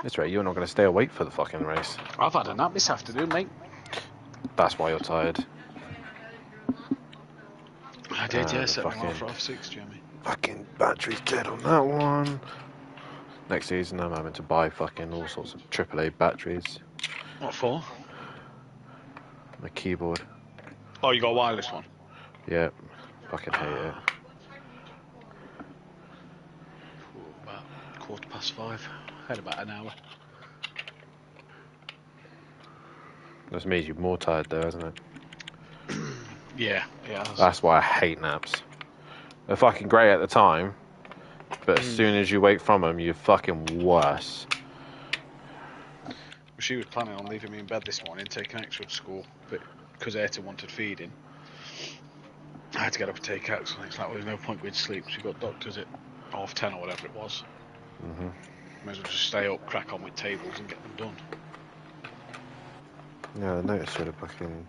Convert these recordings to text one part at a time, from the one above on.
That's right, you're not going to stay awake for the fucking race. I've had a nap this afternoon, mate. That's why you're tired. I did, yeah. Set me off for half-6, Jeremy. Fucking battery's dead on that one. Next season, I'm having to buy fucking all sorts of AAA batteries. What for? My keyboard. Oh, you got a wireless one? Yeah, fucking hate it. About 5:15. Had about an hour. That's made you more tired though, hasn't it? Yeah. That's why I hate naps. They're fucking great at the time, but as soon as you wake from them, you're fucking worse. She was planning on leaving me in bed this morning, taking extra to school, but because Eta wanted feeding, I had to get up and take Axel. It's like, well, there's no point going to sleep. She got doctors at 10:30 or whatever it was. May as well just stay up, crack on with tables and get them done. Yeah, I noticed you had a fucking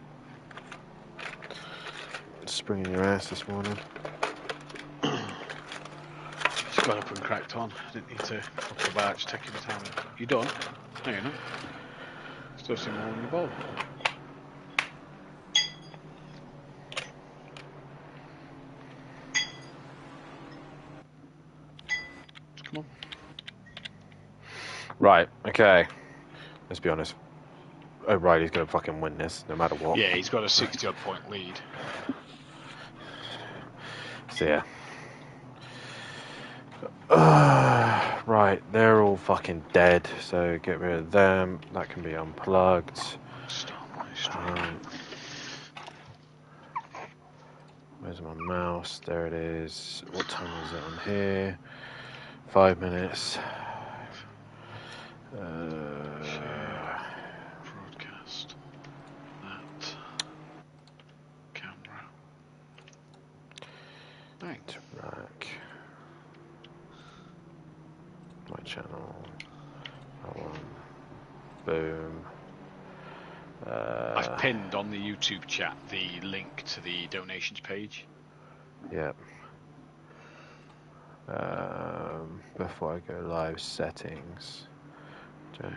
spring in your ass this morning. Just got up and cracked on. I didn't need to fuck about, just taking the time. You done? No, you're not. Still some more in your bowl. Come on. Right, okay. Let's be honest. O'Reilly's going to fucking win this, no matter what. Yeah, he's got a 60-odd point lead. So, yeah. Right, they're all fucking dead, so get rid of them. That can be unplugged. Where's my mouse? There it is. What time is it on here? 5 minutes. Broadcast. That. Camera. Right. Track. My channel. That one. Boom. I've pinned on the YouTube chat the link to the donations page. Yep. Before I go live, settings. General,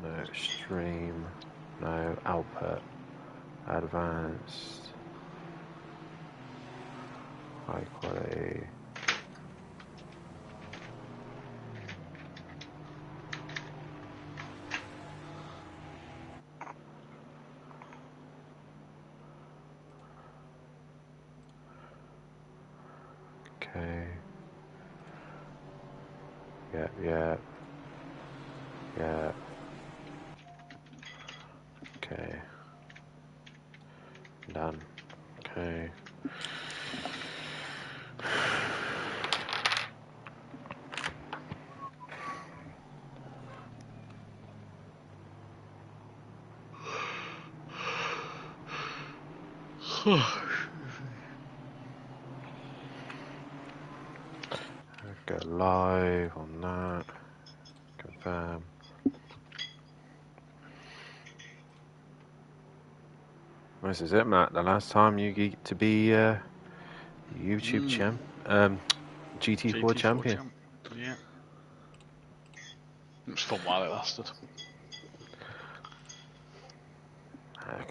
no. Stream, no. Output, advanced, high quality. Okay. Yeah. Okay. Done. Okay. Go live on that. Confirm. This is it, Matt. The last time you get to be YouTube champ, GT4 champion. Yeah. It was fun while it lasted.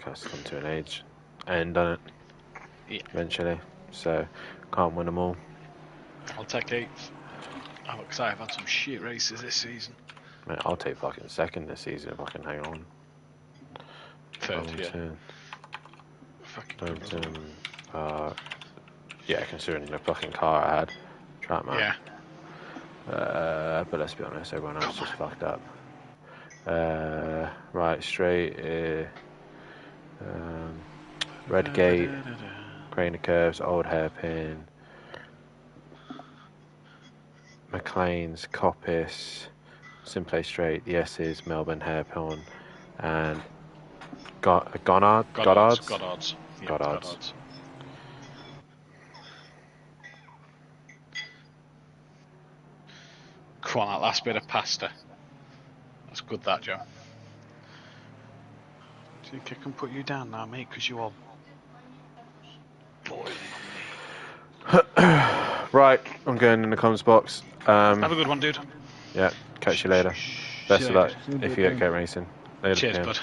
It's come to an age end, doesn't it? Yeah. Eventually. So, can't win them all. I'll take 8th. Because I've had some shit races this season. Mate, I'll take fucking 2nd this season if I can hang on. 3rd, yeah. Fucking yeah, considering the fucking car I had. Track man. Yeah. But let's be honest, everyone else just fucked up. Right, straight. Red Gate, Crane of Curves, Old Hairpin, McLean's, Coppice, SimPlay Straight, the S's, Melbourne Hairpin, and Goddard's. Yep, Goddard's. Come on, that last bit of pasta. That's good, that, Joe. Do you think I can put you down now, mate? Because you are boiling on me. Right, I'm going in the comments box. Have a good one, dude. Yeah, catch you later. Best of luck if you get Go Racing. Later, Cheers, Cam. bud.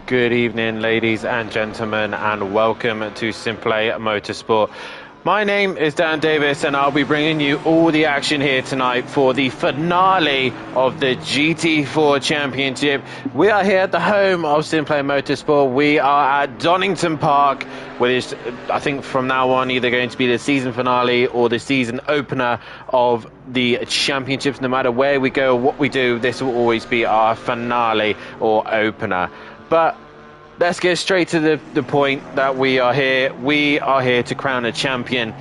Good evening, ladies and gentlemen, and welcome to SimPlay Motorsport. My name is Dan Davis, and I'll be bringing you all the action here tonight for the finale of the GT4 Championship. We are here at the home of SimPlay Motorsport. We are at Donington Park, which is, I think from now on, either going to be the season finale or the season opener of the championships. No matter where we go or what we do, this will always be our finale or opener. But let's get straight to the point that we are here. We are here to crown a champion.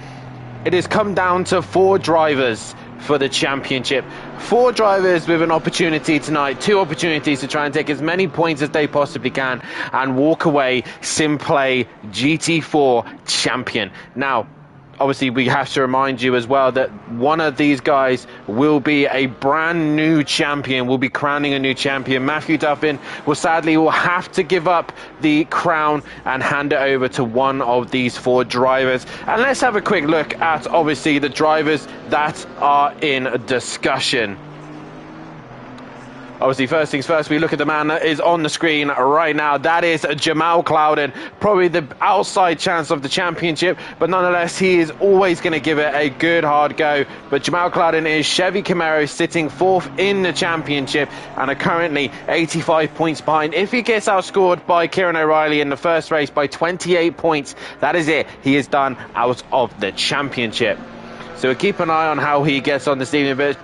It has come down to 4 drivers for the championship. 4 drivers with an opportunity tonight, 2 opportunities to try and take as many points as they possibly can and walk away SimPlay GT4 champion. Now, obviously, we have to remind you as well that one of these guys will be a brand new champion, will be crowning a new champion. Matthew Duffin will have to give up the crown and hand it over to one of these 4 drivers. And let's have a quick look at, obviously, the drivers that are in discussion. Obviously, first things first, we look at the man that is on the screen right now. That is Jamal Clouden, probably the outside chance of the championship, but nonetheless, he is always going to give it a good hard go. But Jamal Clouden is Chevy Camaro, sitting 4th in the championship and are currently 85 points behind. If he gets outscored by Kieran O'Reilly in the first race by 28 points, that is it. He is done out of the championship. So we'll keep an eye on how he gets on this evening. But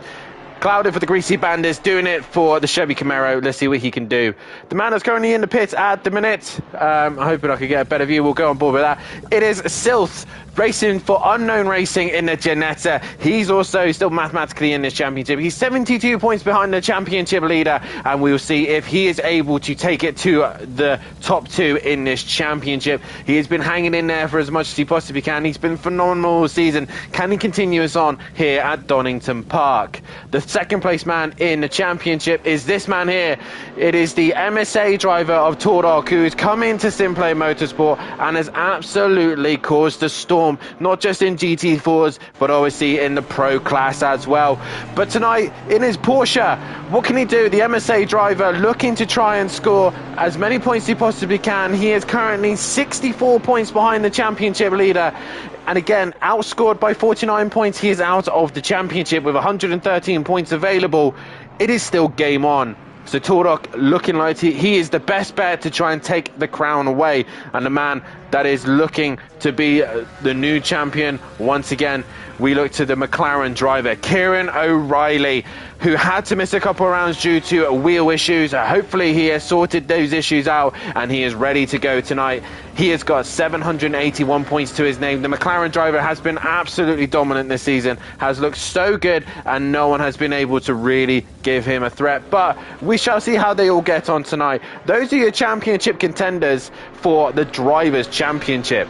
Clouden for the Greasy Bandits, doing it for the Chevy Camaro. Let's see what he can do. The man that's currently in the pits at the minute, I'm hoping I could get a better view. We'll go on board with that. It is Silth Racing for Unknown Racing in the Ginetta. He's also still mathematically in this championship. He's 72 points behind the championship leader, and we'll see if he is able to take it to the top 2 in this championship. He has been hanging in there for as much as he possibly can. He's been phenomenal all season. Can he continue us on here at Donington Park? The second place man in the championship is this man here. It is the MSA driver of Tordok, who has come into SimPlay Motorsport and has absolutely caused a storm, not just in GT4s, but obviously in the pro class as well. But tonight, in his Porsche, what can he do? The MSA driver looking to try and score as many points as he possibly can. He is currently 64 points behind the championship leader. And again, outscored by 49 points, he is out of the championship with 113 points available. It is still game on. So Tordok looking like he is the best bet to try and take the crown away. And the man that is looking to be the new champion once again, we look to the McLaren driver, Kieran O'Reilly, who had to miss a couple of rounds due to wheel issues. Hopefully he has sorted those issues out and he is ready to go tonight. He has got 781 points to his name. The McLaren driver has been absolutely dominant this season, has looked so good, and no one has been able to really give him a threat. But we shall see how they all get on tonight. Those are your championship contenders for the Drivers' Championship.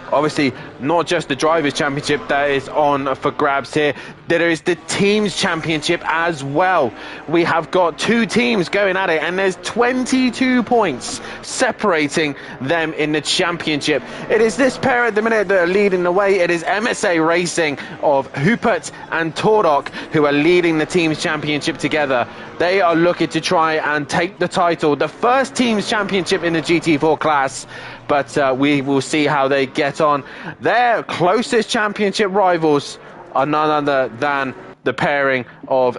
Obviously, not just the Drivers' Championship that is on for grabs here. There is the Teams' Championship as well. We have got 2 teams going at it, and there's 22 points separating them in the championship. It is this pair at the minute that are leading the way. It is MSA Racing of Hupert and Tordok who are leading the Teams' Championship together. They are looking to try and take the title, the first Teams' Championship in the GT4 class. But we will see how they get on. Their closest championship rivals are none other than the pairing of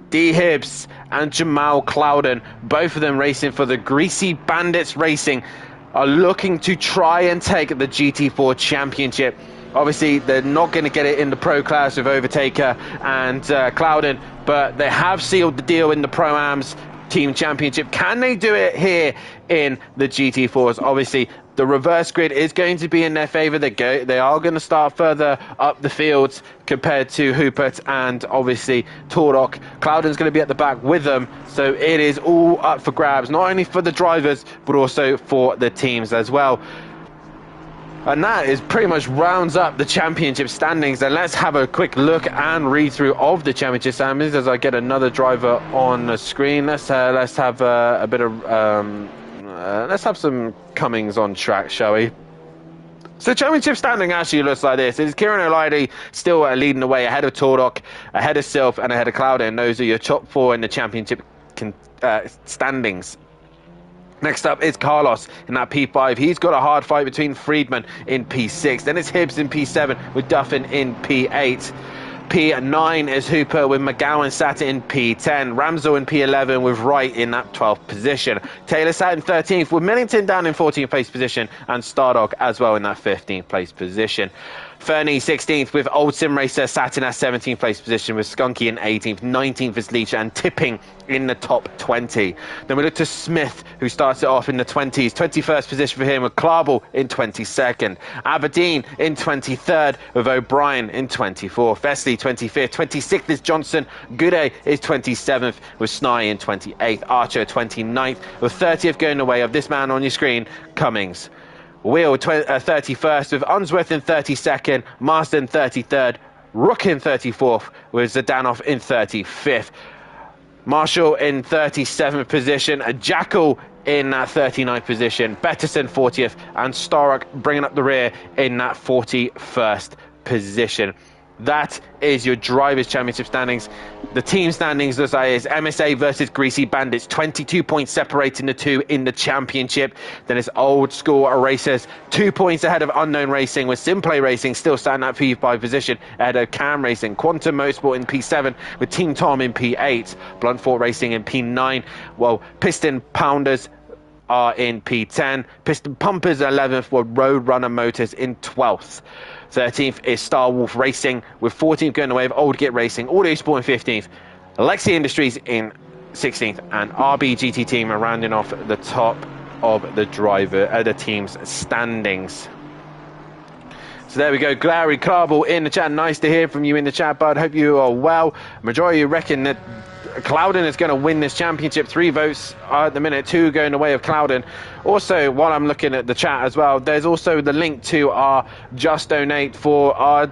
D. Hibbs and Jamal Clouden. Both of them racing for the Greasy Bandits Racing, are looking to try and take the GT4 championship. Obviously, they're not going to get it in the pro class with Overtaker and Clouden, but they have sealed the deal in the Pro-Ams Team Championship. Can they do it here in the GT4s? Obviously, the reverse grid is going to be in their favour. They are going to start further up the fields compared to Hupert and obviously Tordok. Clouden's going to be at the back with them, so it is all up for grabs, not only for the drivers but also for the teams as well. And that is pretty much rounds up the championship standings. And let's have a quick look and read through of the championship standings as I get another driver on the screen. Let's have a bit of let's have some Cummings on track, shall we? So championship standing actually looks like this. It is Kieran O'Reilly still leading the way, ahead of Tordok, ahead of Sylph, and ahead of Clouden. Those are your top 4 in the championship standings. Next up is Carlos in that P5. He's got a hard fight between Friedman in P6. Then it's Hibbs in P7 with Duffin in P8. P9 is Hooper with McGowan sat in P10. Ramsell in P11 with Wright in that 12th position. Taylor sat in 13th with Millington down in 14th place position, and Stardog as well in that 15th place position. Fernie 16th with Old Sim Racer sat in that 17th place position, with Skunky in 18th, 19th is Leach, and Tipping in the top 20. Then we look to Smith, who starts it off in the 20s, 21st position for him with Clarble in 22nd. Aberdeen in 23rd with O'Brien in 24th. Vesley 25th, 26th is Johnson. Gooday is 27th with Snye in 28th. Archer 29th with 30th going away of this man on your screen, Cummings. Wheel 31st with Unsworth in 32nd, Marsden 33rd, Rook in 34th with Zdanov in 35th. Marshall in 37th position, Jackal in that 39th position, Betterson 40th, and Starrock bringing up the rear in that 41st position. That is your Drivers' Championship standings. The team standings, as I is MSA versus Greasy Bandits, 22 points separating the two in the championship. Then it's Old School Racers, 2 points ahead of Unknown Racing, with SimPlay Racing still standing at P5 position ahead of Cam Racing. Quantum Motorsport in P7 with Team Tom in P8. Bluntfort Racing in P9. Well, Piston Pounders are in P10. Piston Pumpers 11th, while Roadrunner Motors in 12th. 13th is Star Wolf Racing, with 14th going away of Old Git Racing, Audio Sport in 15th, Alexi Industries in 16th, and RBGT Team are rounding off the top of the team's standings. So there we go, Gary Clarball in the chat. Nice to hear from you in the chat, bud. Hope you are well. Majority reckon that Clouden is going to win this championship. 3 votes at the minute, 2 going the way of Clouden. Also, while I'm looking at the chat as well, there's also the link to our Just Donate for our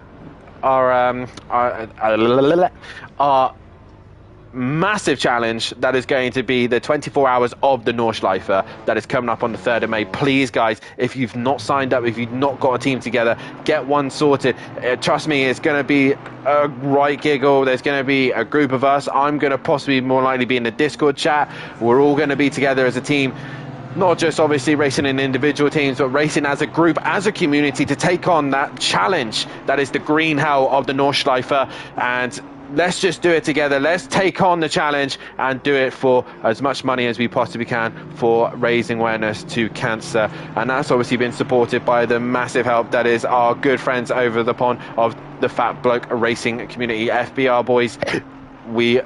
massive challenge that is going to be the 24 hours of the Nordschleife that is coming up on the 3rd of May. Please, guys, if you've not signed up, if you've not got a team together, get one sorted. Trust me, it's going to be a right giggle. There's going to be a group of us. I'm going to possibly more likely be in the Discord chat. We're all going to be together as a team. Not just obviously racing in individual teams, but racing as a group, as a community, to take on that challenge that is the green hell of the Nordschleife. And let's just do it together. Let's take on the challenge and do it for as much money as we possibly can for raising awareness to cancer. And that's obviously been supported by the massive help that is our good friends over the pond of the Fat Bloke Racing Community, FBR boys. We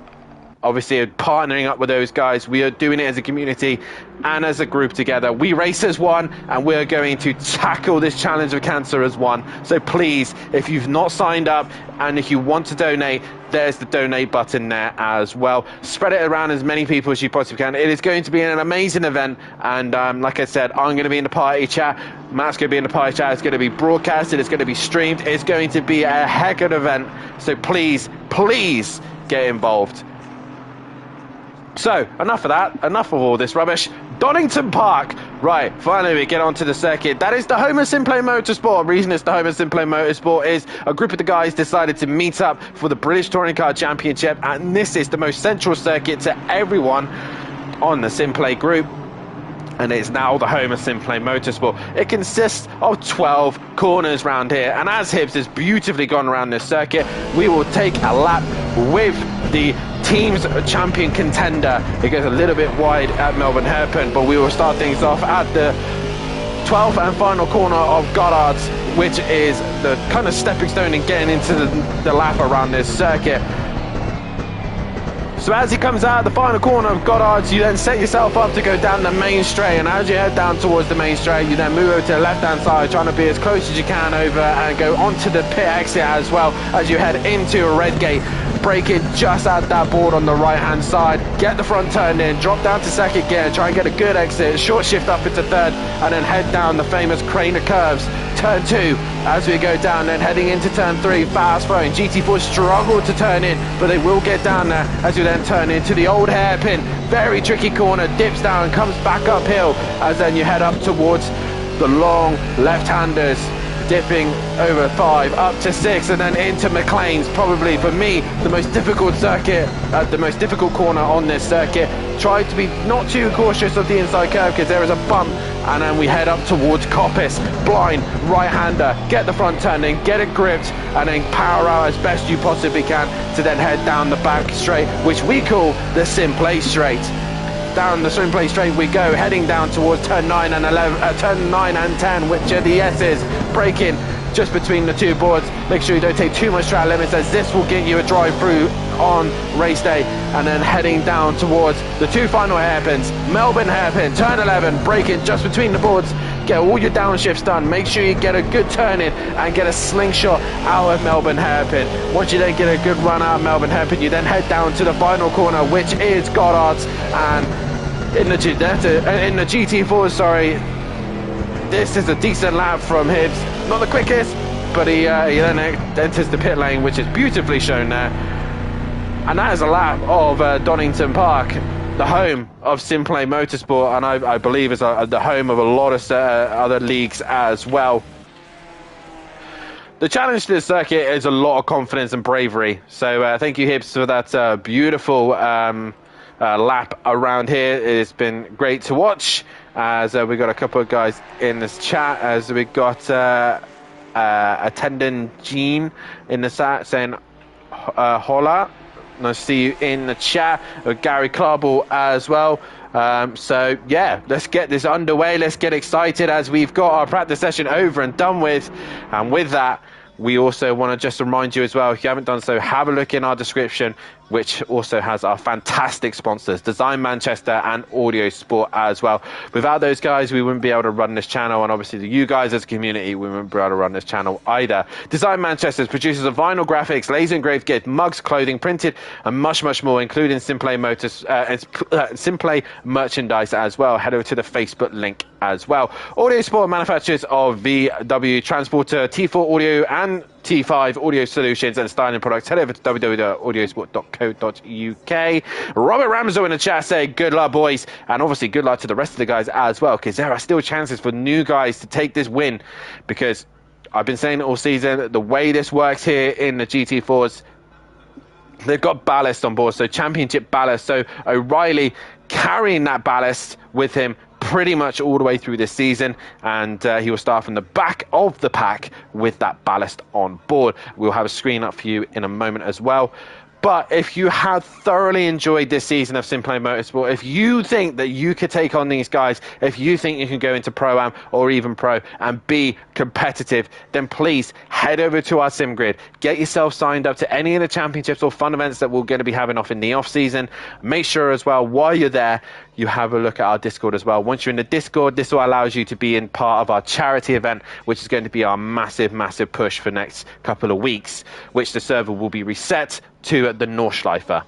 obviously are partnering up with those guys. We are doing it as a community and as a group together. We race as one, and we're going to tackle this challenge of cancer as one. So please, if you've not signed up and if you want to donate, there's the donate button there as well. Spread it around as many people as you possibly can. It is going to be an amazing event, and like I said, I'm going to be in the party chat. Matt's going to be in the party chat. It's going to be broadcasted. It's going to be streamed. It's going to be a heck of an event. So please, please get involved. So, enough of that, enough of all this rubbish. Donington Park. Right, finally we get onto the circuit. That is the home of SimPlay Motorsport. The reason it's the home of SimPlay Motorsport is a group of the guys decided to meet up for the British Touring Car Championship, and this is the most central circuit to everyone on the SimPlay group. And it's now the home of SimPlay Motorsport. It consists of 12 corners round here, and as Hibbs has beautifully gone around this circuit, we will take a lap with the team's champion contender. It goes a little bit wide at Melbourne Hairpin, but we will start things off at the 12th and final corner of Goddard's, which is the kind of stepping stone in getting into the lap around this circuit. So as he comes out of the final corner of Goddard's, you then set yourself up to go down the main straight, and as you head down towards the main straight, you then move over to the left hand side, trying to be as close as you can over and go onto the pit exit as well as you head into a red gate. Braking just at that board on the right hand side, get the front turn in, drop down to second gear, try and get a good exit, short shift up into third, and then head down the famous crane of curves. Turn 2 as we go down, then heading into turn 3, fast flowing. GT4 struggle to turn in, but they will get down there as we then turn into the old hairpin. Very tricky corner, dips down, comes back uphill as then you head up towards the long left-handers, dipping over 5 up to 6 and then into McLean's. Probably for me the most difficult circuit, the most difficult corner on this circuit. Try to be not too cautious of the inside curve because there is a bump, and then we head up towards Coppice. Blind right-hander, get the front turn in, get it gripped, and then power out as best you possibly can to then head down the back straight, which we call the SimPlay straight. Down the SimPlay straight we go, heading down towards turn 9 and 11, turn 9 and 10, which are the S's. Braking just between the two boards. Make sure you don't take too much track limits, as this will get you a drive through on race day. And then heading down towards the 2 final hairpins. Melbourne hairpin, turn 11, braking just between the boards. Get all your downshifts done. Make sure you get a good turn in and get a slingshot out of Melbourne hairpin. Once you then get a good run out of Melbourne hairpin, you then head down to the final corner, which is Goddard's. And in the GT4, sorry, this is a decent lap from Hibbs. Not the quickest, but he then enters the pit lane, which is beautifully shown there. And that is a lap of Donington Park, the home of SimPlay Motorsport, and I believe is the home of a lot of other leagues as well. The challenge to this circuit is a lot of confidence and bravery. So thank you, Hibbs, for that beautiful lap around here. It's been great to watch. As we got a couple of guys in this chat, as we got attendant Jean in the chat saying hola. Nice to see you in the chat. Gary Clarball as well. So yeah, let's get this underway. Let's get excited as we've got our practice session over and done with. And with that, we also want to just remind you as well, if you haven't done so, have a look in our description. which also has our fantastic sponsors, Design Manchester and Audio Sport as well. Without those guys, we wouldn't be able to run this channel, and obviously you guys as a community, we wouldn't be able to run this channel either. Design Manchester is producers of vinyl graphics, laser engraved gear, mugs, clothing, printed, and much more, including SimPlay SimPlay merchandise as well. Head over to the Facebook link as well. Audio Sport manufacturers of VW Transporter, T4 Audio and T5 Audio Solutions and styling products. Head over to www.audiosport.co.uk. Robert Ramsell in the chat saying good luck, boys, and obviously good luck to the rest of the guys as well, because there are still chances for new guys to take this win, because I've been saying it all season, the way this works here in the GT4s, they've got ballast on board, so championship ballast, so O'Reilly carrying that ballast with him pretty much all the way through this season, and he will start from the back of the pack with that ballast on board. We'll have a screen up for you in a moment as well. But if you have thoroughly enjoyed this season of SimPlay Motorsport, if you think that you could take on these guys, if you think you can go into Pro-Am or even Pro and be competitive, then please head over to our sim grid. Get yourself signed up to any of the championships or fun events that we're going to be having off in the off-season. Make sure as well, while you're there, you have a look at our Discord as well. Once you're in the Discord, this will allow you to be in part of our charity event, which is going to be our massive push for next couple of weeks, which the server will be reset to the Nordschleife.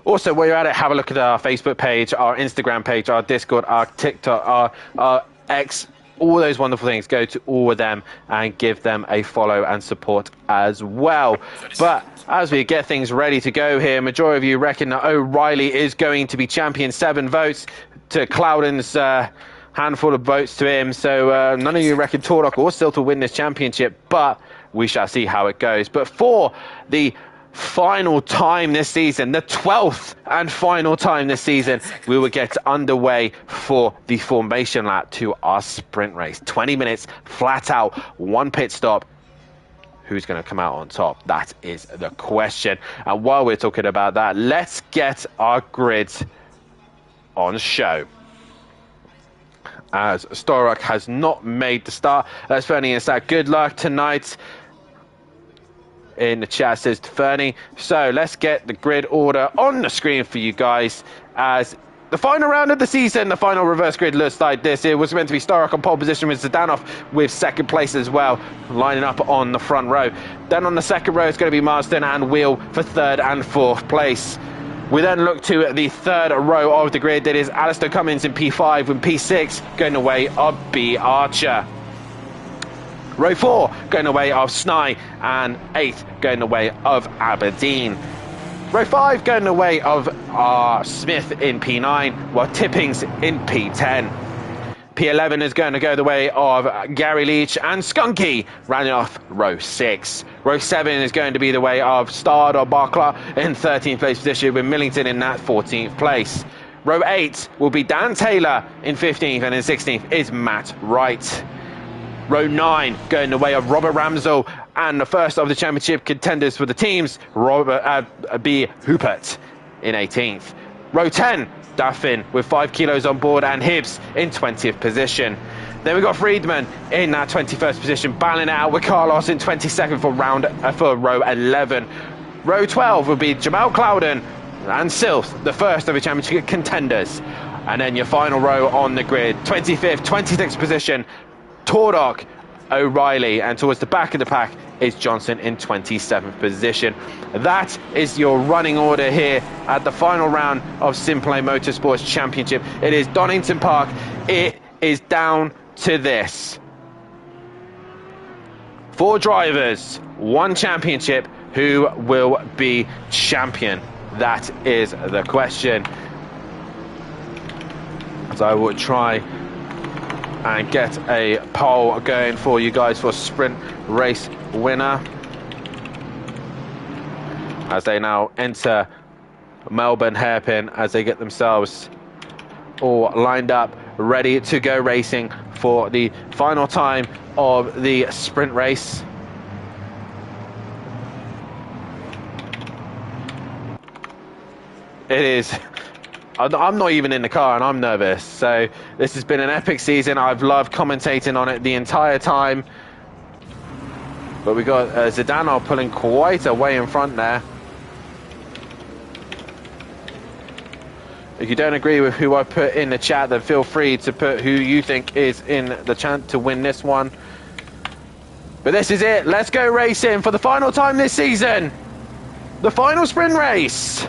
Also, while you're at it, have a look at our Facebook page, our Instagram page, our Discord, our TikTok, our X, all those wonderful things. Go to all of them and give them a follow and support as well. But as we get things ready to go here, majority of you reckon that O'Reilly is going to be champion, 7 votes to Cloudon's handful of votes to him. So none of you reckon Tordock or still to win this championship, but we shall see how it goes. But for the final time this season, the 12th and final time this season, we will get underway for the formation lap to our sprint race. 20 minutes, flat out, 1 pit stop. Who's going to come out on top? That is the question. And while we're talking about that, let's get our grid on show. As Storrock has not made the start, let's Fernie and Sat. Good luck tonight. In the chat says to Fernie. So let's get the grid order on the screen for you guys as the final round of the season. The final reverse grid looks like this. It was meant to be Storrock on pole position with Zdanov with second place as well, lining up on the front row. Then on the second row, it's going to be Marsden and Wheel for third and fourth place. We then look to the third row of the grid. That is Alistair Cummins in P5 with P6 going the way of B Archer. Row 4 going the way of Snai, and 8th going the way of Aberdeen. Row 5 going the way of Smith in P9, while Tippings in P10. P11 is going to go the way of Gary Leach and Skunky, rounding off row 6. Row 7 is going to be the way of Stard or Barkla in 13th place position, with Millington in that 14th place. Row 8 will be Dan Taylor in 15th, and in 16th is Matt Wright. Row 9 going the way of Robert Ramsell, and the first of the championship contenders for the teams, Robert B. Hoopert in 18th. Row 10, Daffin with 5 kilos on board, and Hibbs in 20th position. Then we got Friedman in that 21st position, battling it out with Carlos in 22nd for row 11. Row 12 will be Jamal Cloudon and Sylth, the first of the championship contenders. And then your final row on the grid, 25th, 26th position, Tordock, O'Reilly, and towards the back of the pack is Johnson in 27th position. That is your running order here at the final round of SimPlay Motorsports Championship. It is Donington Park. It is down to this: 4 drivers, 1 championship. Who will be champion? That is the question. As I will try and get a poll going for you guys for sprint race winner as they now enter Melbourne hairpin, as they get themselves all lined up, ready to go racing for the final time of the sprint race. It is. I'm not even in the car and I'm nervous. So this has been an epic season. I've loved commentating on it the entire time. But we got Zdanov pulling quite a way in front there. If you don't agree with who I put in the chat, then feel free to put who you think is in the chance to win this one. But this is it. Let's go racing for the final time this season. The final sprint race.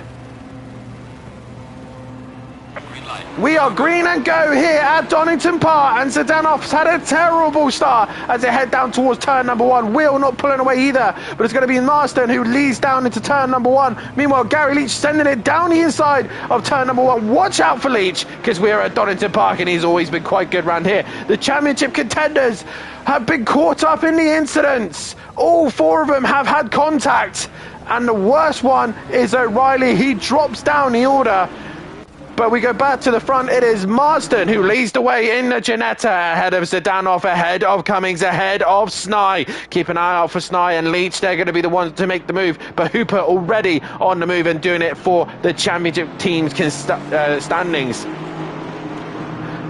We are green and go here at Donington Park, and Zdanov's had a terrible start as they head down towards turn number 1. Wheel not pulling away either, but it's going to be Marston who leads down into turn number 1. Meanwhile, Gary Leach sending it down the inside of turn number 1. Watch out for Leach, because we are at Donington Park and he's always been quite good around here. The championship contenders have been caught up in the incidents. All 4 of them have had contact, and the worst one is O'Reilly. He drops down the order. But we go back to the front. It is Marston who leads the way in the Ginetta, ahead of Zdanov, ahead of Cummings, ahead of Snye. Keep an eye out for Snye and Leach. They're going to be the ones to make the move. But Hooper already on the move and doing it for the championship team's standings.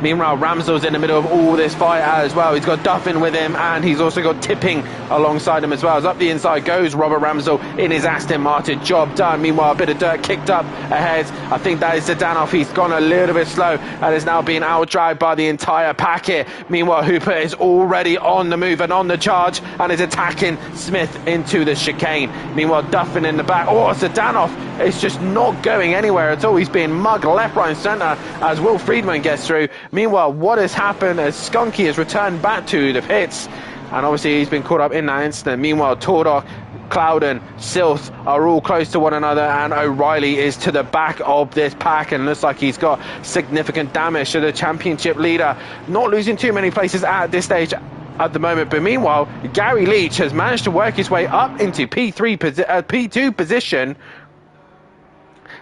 Meanwhile, Ramsell's in the middle of all this fight as well. He's got Duffin with him, and he's also got Tipping alongside him as well. As up the inside goes Robert Ramsell in his Aston Martin. Job done. Meanwhile, a bit of dirt kicked up ahead. I think that is Zdanov. He's gone a little bit slow and is now being outdragged by the entire pack here. Meanwhile, Hooper is already on the move and on the charge and is attacking Smith into the chicane. Meanwhile, Duffin in the back. Oh, Zdanov is just not going anywhere at all. He's being mugged left, right and centre as Will Friedman gets through. Meanwhile, what has happened as Skunky has returned back to the pits, and obviously he's been caught up in that incident. Meanwhile, Tordock, Clouden, Silth are all close to one another, and O'Reilly is to the back of this pack and looks like he's got significant damage to the championship leader. Not losing too many places at this stage at the moment, but meanwhile, Gary Leach has managed to work his way up into P2 position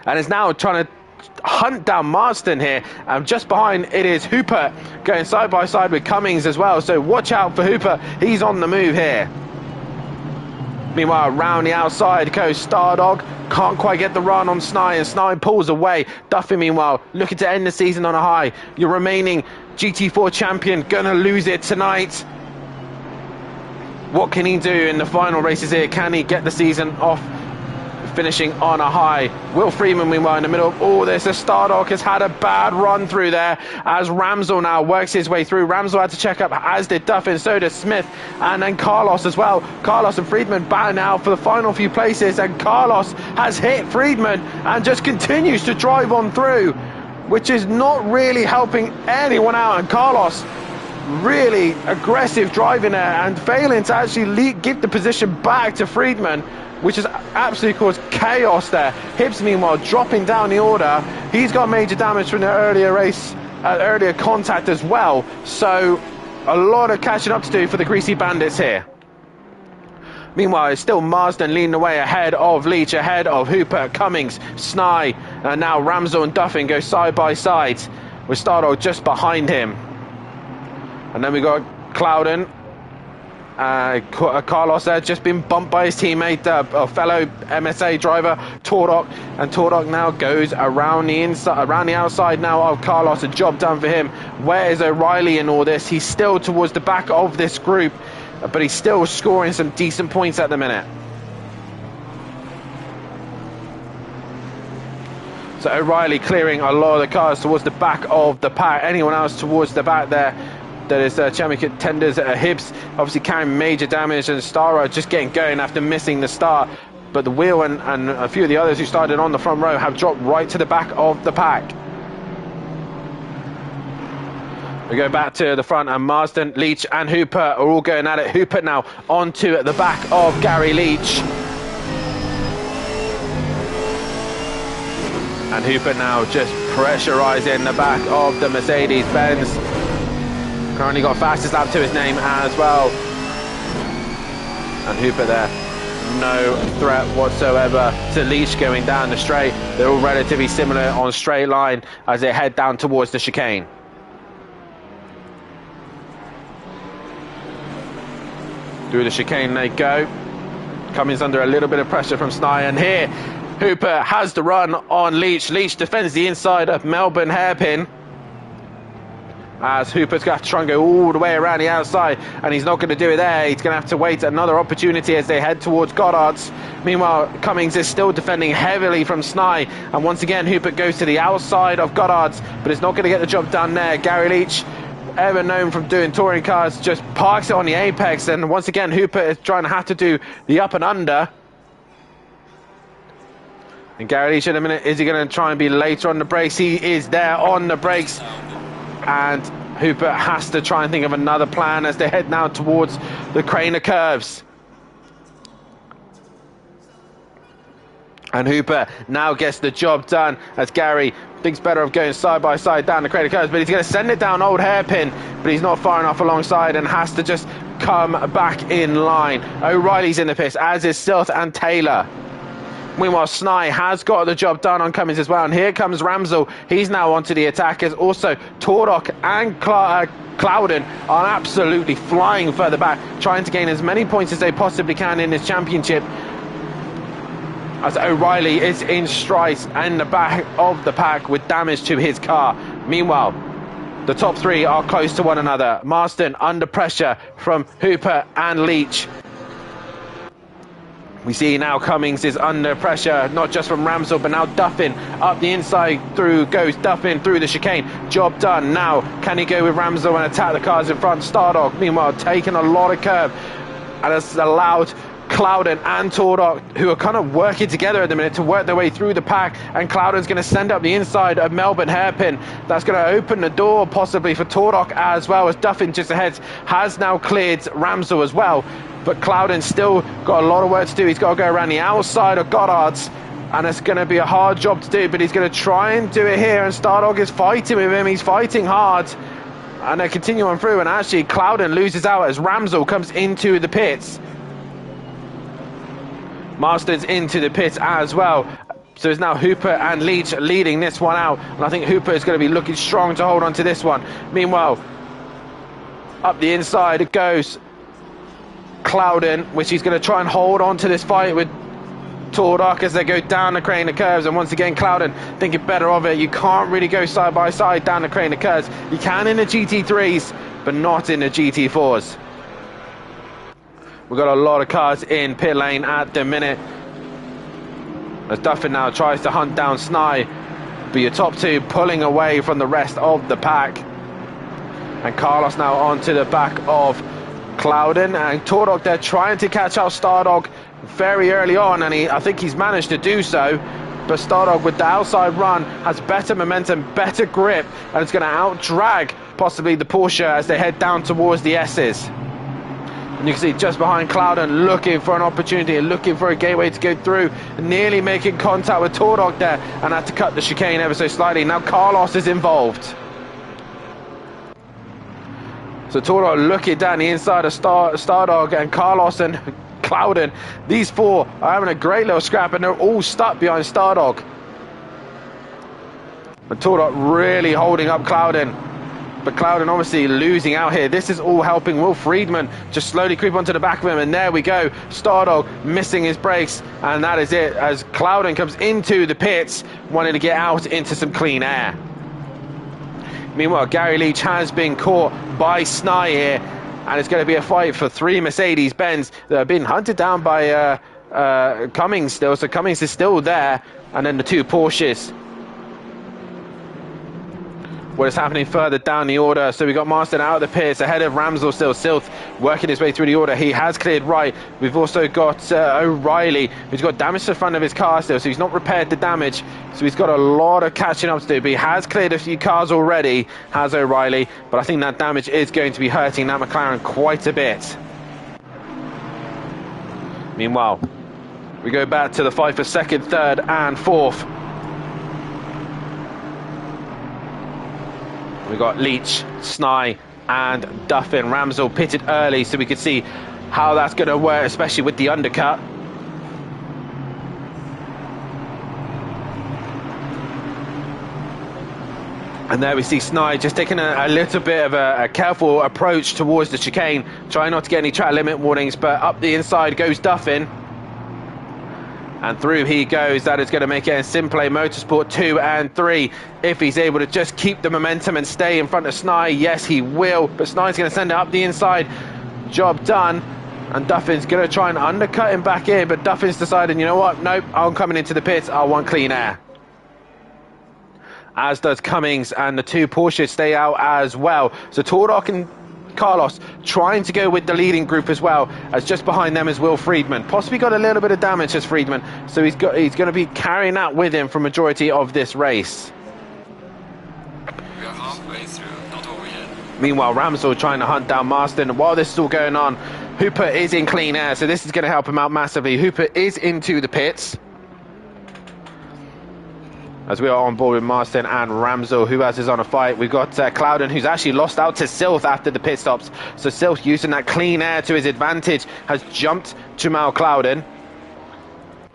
and is now trying to hunt down Marston here, and just behind it is Hooper going side by side with Cummings as well, so watch out for Hooper. He's on the move here. Meanwhile, around the outside goes Stardog. Can't quite get the run on Snye, and Snye pulls away. Duffy, meanwhile, looking to end the season on a high. Your remaining GT4 champion gonna lose it tonight. What can he do in the final races here? Can he get the season off finishing on a high? Will Freeman, meanwhile, in the middle of all this. Stardog has had a bad run through there as Ramsell now works his way through. Ramsell had to check up, as did Duffin, so does Smith, and then Carlos as well. Carlos and Friedman battling now for the final few places, and Carlos has hit Friedman and just continues to drive on through, which is not really helping anyone out. And Carlos really aggressive driving there and failing to actually give the position back to Friedman, which has absolutely caused chaos there. Hibbs, meanwhile, dropping down the order. He's got major damage from the earlier race, earlier contact as well. So a lot of catching up to do for the Greasy Bandits here. Meanwhile, it's still Marsden leading the way ahead of Leach, ahead of Hooper, Cummings, Snye, and now Ramsell and Duffin go side by side with Stardog just behind him. And then we got Clouden. Carlos there just been bumped by his teammate, a fellow MSA driver, Tordock, and Tordock now goes around the inside, around the outside now of Carlos. A job done for him. Where is O'Reilly in all this? He's still towards the back of this group, but he's still scoring some decent points at the minute. So O'Reilly clearing a lot of the cars towards the back of the pack. Anyone else towards the back there? That is champion contenders. Hibbs obviously carrying major damage, and Stara just getting going after missing the start. But the wheel and a few of the others who started on the front row have dropped right to the back of the pack. We go back to the front, and Marsden, Leach and Hooper are all going at it. Hooper now onto the back of Gary Leach. And Hooper now just pressurising the back of the Mercedes-Benz. Currently got fastest lap to his name as well. And Hooper there, no threat whatsoever to Leach going down the straight. They're all relatively similar on straight line as they head down towards the chicane. Through the chicane they go. Cummings under a little bit of pressure from Snye, and here Hooper has the run on Leach. Leach defends the inside of Melbourne Hairpin. as Hooper's going to have to try and go all the way around the outside, and he's not going to do it there. He's going to have to wait another opportunity as they head towards Goddard's. Meanwhile, Cummings is still defending heavily from Snai, and once again Hooper goes to the outside of Goddard's, but it's not going to get the job done there. Gary Leach, ever known from doing touring cars, just parks it on the apex, and once again Hooper is trying to have to do the up and under. And Gary Leach in a minute, is he going to try and be later on the brakes? He is there on the brakes, and Hooper has to try and think of another plan as they head now towards the Craner curves. And Hooper now gets the job done as Gary thinks better of going side by side down the Craner curves, but he's going to send it down Old Hairpin, but he's not far enough alongside and has to just come back in line. O'Reilly's in the pits, as is Silth and Taylor. Meanwhile, Snai has got the job done on Cummings as well, and here comes Ramsell. He's now onto the attackers. Also, Tordock and Clouden are absolutely flying further back, trying to gain as many points as they possibly can in this championship, as O'Reilly is in strife in the back of the pack with damage to his car. Meanwhile, the top three are close to one another. Marston under pressure from Hooper and Leach. We see now Cummings is under pressure, not just from Ramsell, but now Duffin up the inside. Through goes Duffin through the chicane. Job done. Now, can he go with Ramsell and attack the cars in front? Stardog, meanwhile, taking a lot of curve, and has allowed Clouden and Tordock, who are kind of working together at the minute, to work their way through the pack. And Clouden's going to send up the inside of Melbourne Hairpin. That's going to open the door possibly for Tordock, as well as Duffin just ahead has now cleared Ramsell as well. But Clouden's still got a lot of work to do. He's got to go around the outside of Goddard's, and it's going to be a hard job to do, but he's going to try and do it here, and Stardog is fighting with him. He's fighting hard, and they continue on through, and actually Clouden loses out as Ramsell comes into the pits. Marston's into the pits as well. So it's now Hooper and Leach leading this one out, and I think Hooper is going to be looking strong to hold on to this one. Meanwhile, up the inside it goes Clouden, which he's going to try and hold on to this fight with Tordock as they go down the Craner curves. And once again Clouden thinking better of it. You can't really go side by side down the Craner curves. You can in the GT3s, but not in the GT4s. We've got a lot of cars in pit lane at the minute, as Duffin now tries to hunt down Snai, but your top two pulling away from the rest of the pack. And Carlos now onto the back of Clouden, and Tordock there trying to catch out Stardog very early on, and I think he's managed to do so. But Stardog with the outside run has better momentum, better grip, and it's going to out-drag possibly the Porsche as they head down towards the S's. And you can see just behind Clouden looking for an opportunity and looking for a gateway to go through, nearly making contact with Tordock there, and had to cut the chicane ever so slightly. Now Carlos is involved. So Tordock looking down the inside of Stardog, and Carlos and Clouden. These four are having a great little scrap, and they're all stuck behind Stardog. And Tordock really holding up Clouden. But Clouden obviously losing out here. This is all helping Will Friedman just slowly creep onto the back of him. And there we go. Stardog missing his brakes. And that is it, as Clouden comes into the pits, wanting to get out into some clean air. Meanwhile, Gary Leach has been caught by Snai here, and it's going to be a fight for three Mercedes-Benz that have been hunted down by Cummings still. So Cummings is still there, and then the two Porsches. What is happening further down the order? So we got Marston out of the pits, ahead of Ramsell still. Silth working his way through the order. He has cleared right. We've also got O'Reilly, who's got damage to the front of his car still, so he's not repaired the damage. So he's got a lot of catching up to do, but he has cleared a few cars already, has O'Reilly. But I think that damage is going to be hurting that McLaren quite a bit. Meanwhile, we go back to the fight for second, third and fourth. We've got Leach, Snai and Duffin. Ramsell pitted early so we could see how that's going to work, especially with the undercut. And there we see Snai just taking a little bit of a careful approach towards the chicane, trying not to get any track limit warnings, but up the inside goes Duffin. And through he goes. That is going to make it in SimPlay Motorsport 2 and 3. If he's able to just keep the momentum and stay in front of Snai, yes, he will. But Snai's going to send it up the inside. Job done. And Duffin's going to try and undercut him back in. But Duffin's decided, you know what? Nope, I'm coming into the pits. I want clean air. As does Cummings, and the two Porsches stay out as well. So Tordok and Carlos trying to go with the leading group as well, as just behind them is Will Friedman. Possibly got a little bit of damage as Friedman, so he's going to be carrying that with him for majority of this race. We are halfway through, not over yet. Meanwhile, Ramsell trying to hunt down Marston. While this is all going on, Hooper is in clean air, so this is going to help him out massively. Hooper is into the pits, as we are on board with Marston and Ramsell. Who else is on a fight? We've got Clouden, who's actually lost out to Silth after the pit stops. So Silth, using that clean air to his advantage, has jumped Jamal Clouden.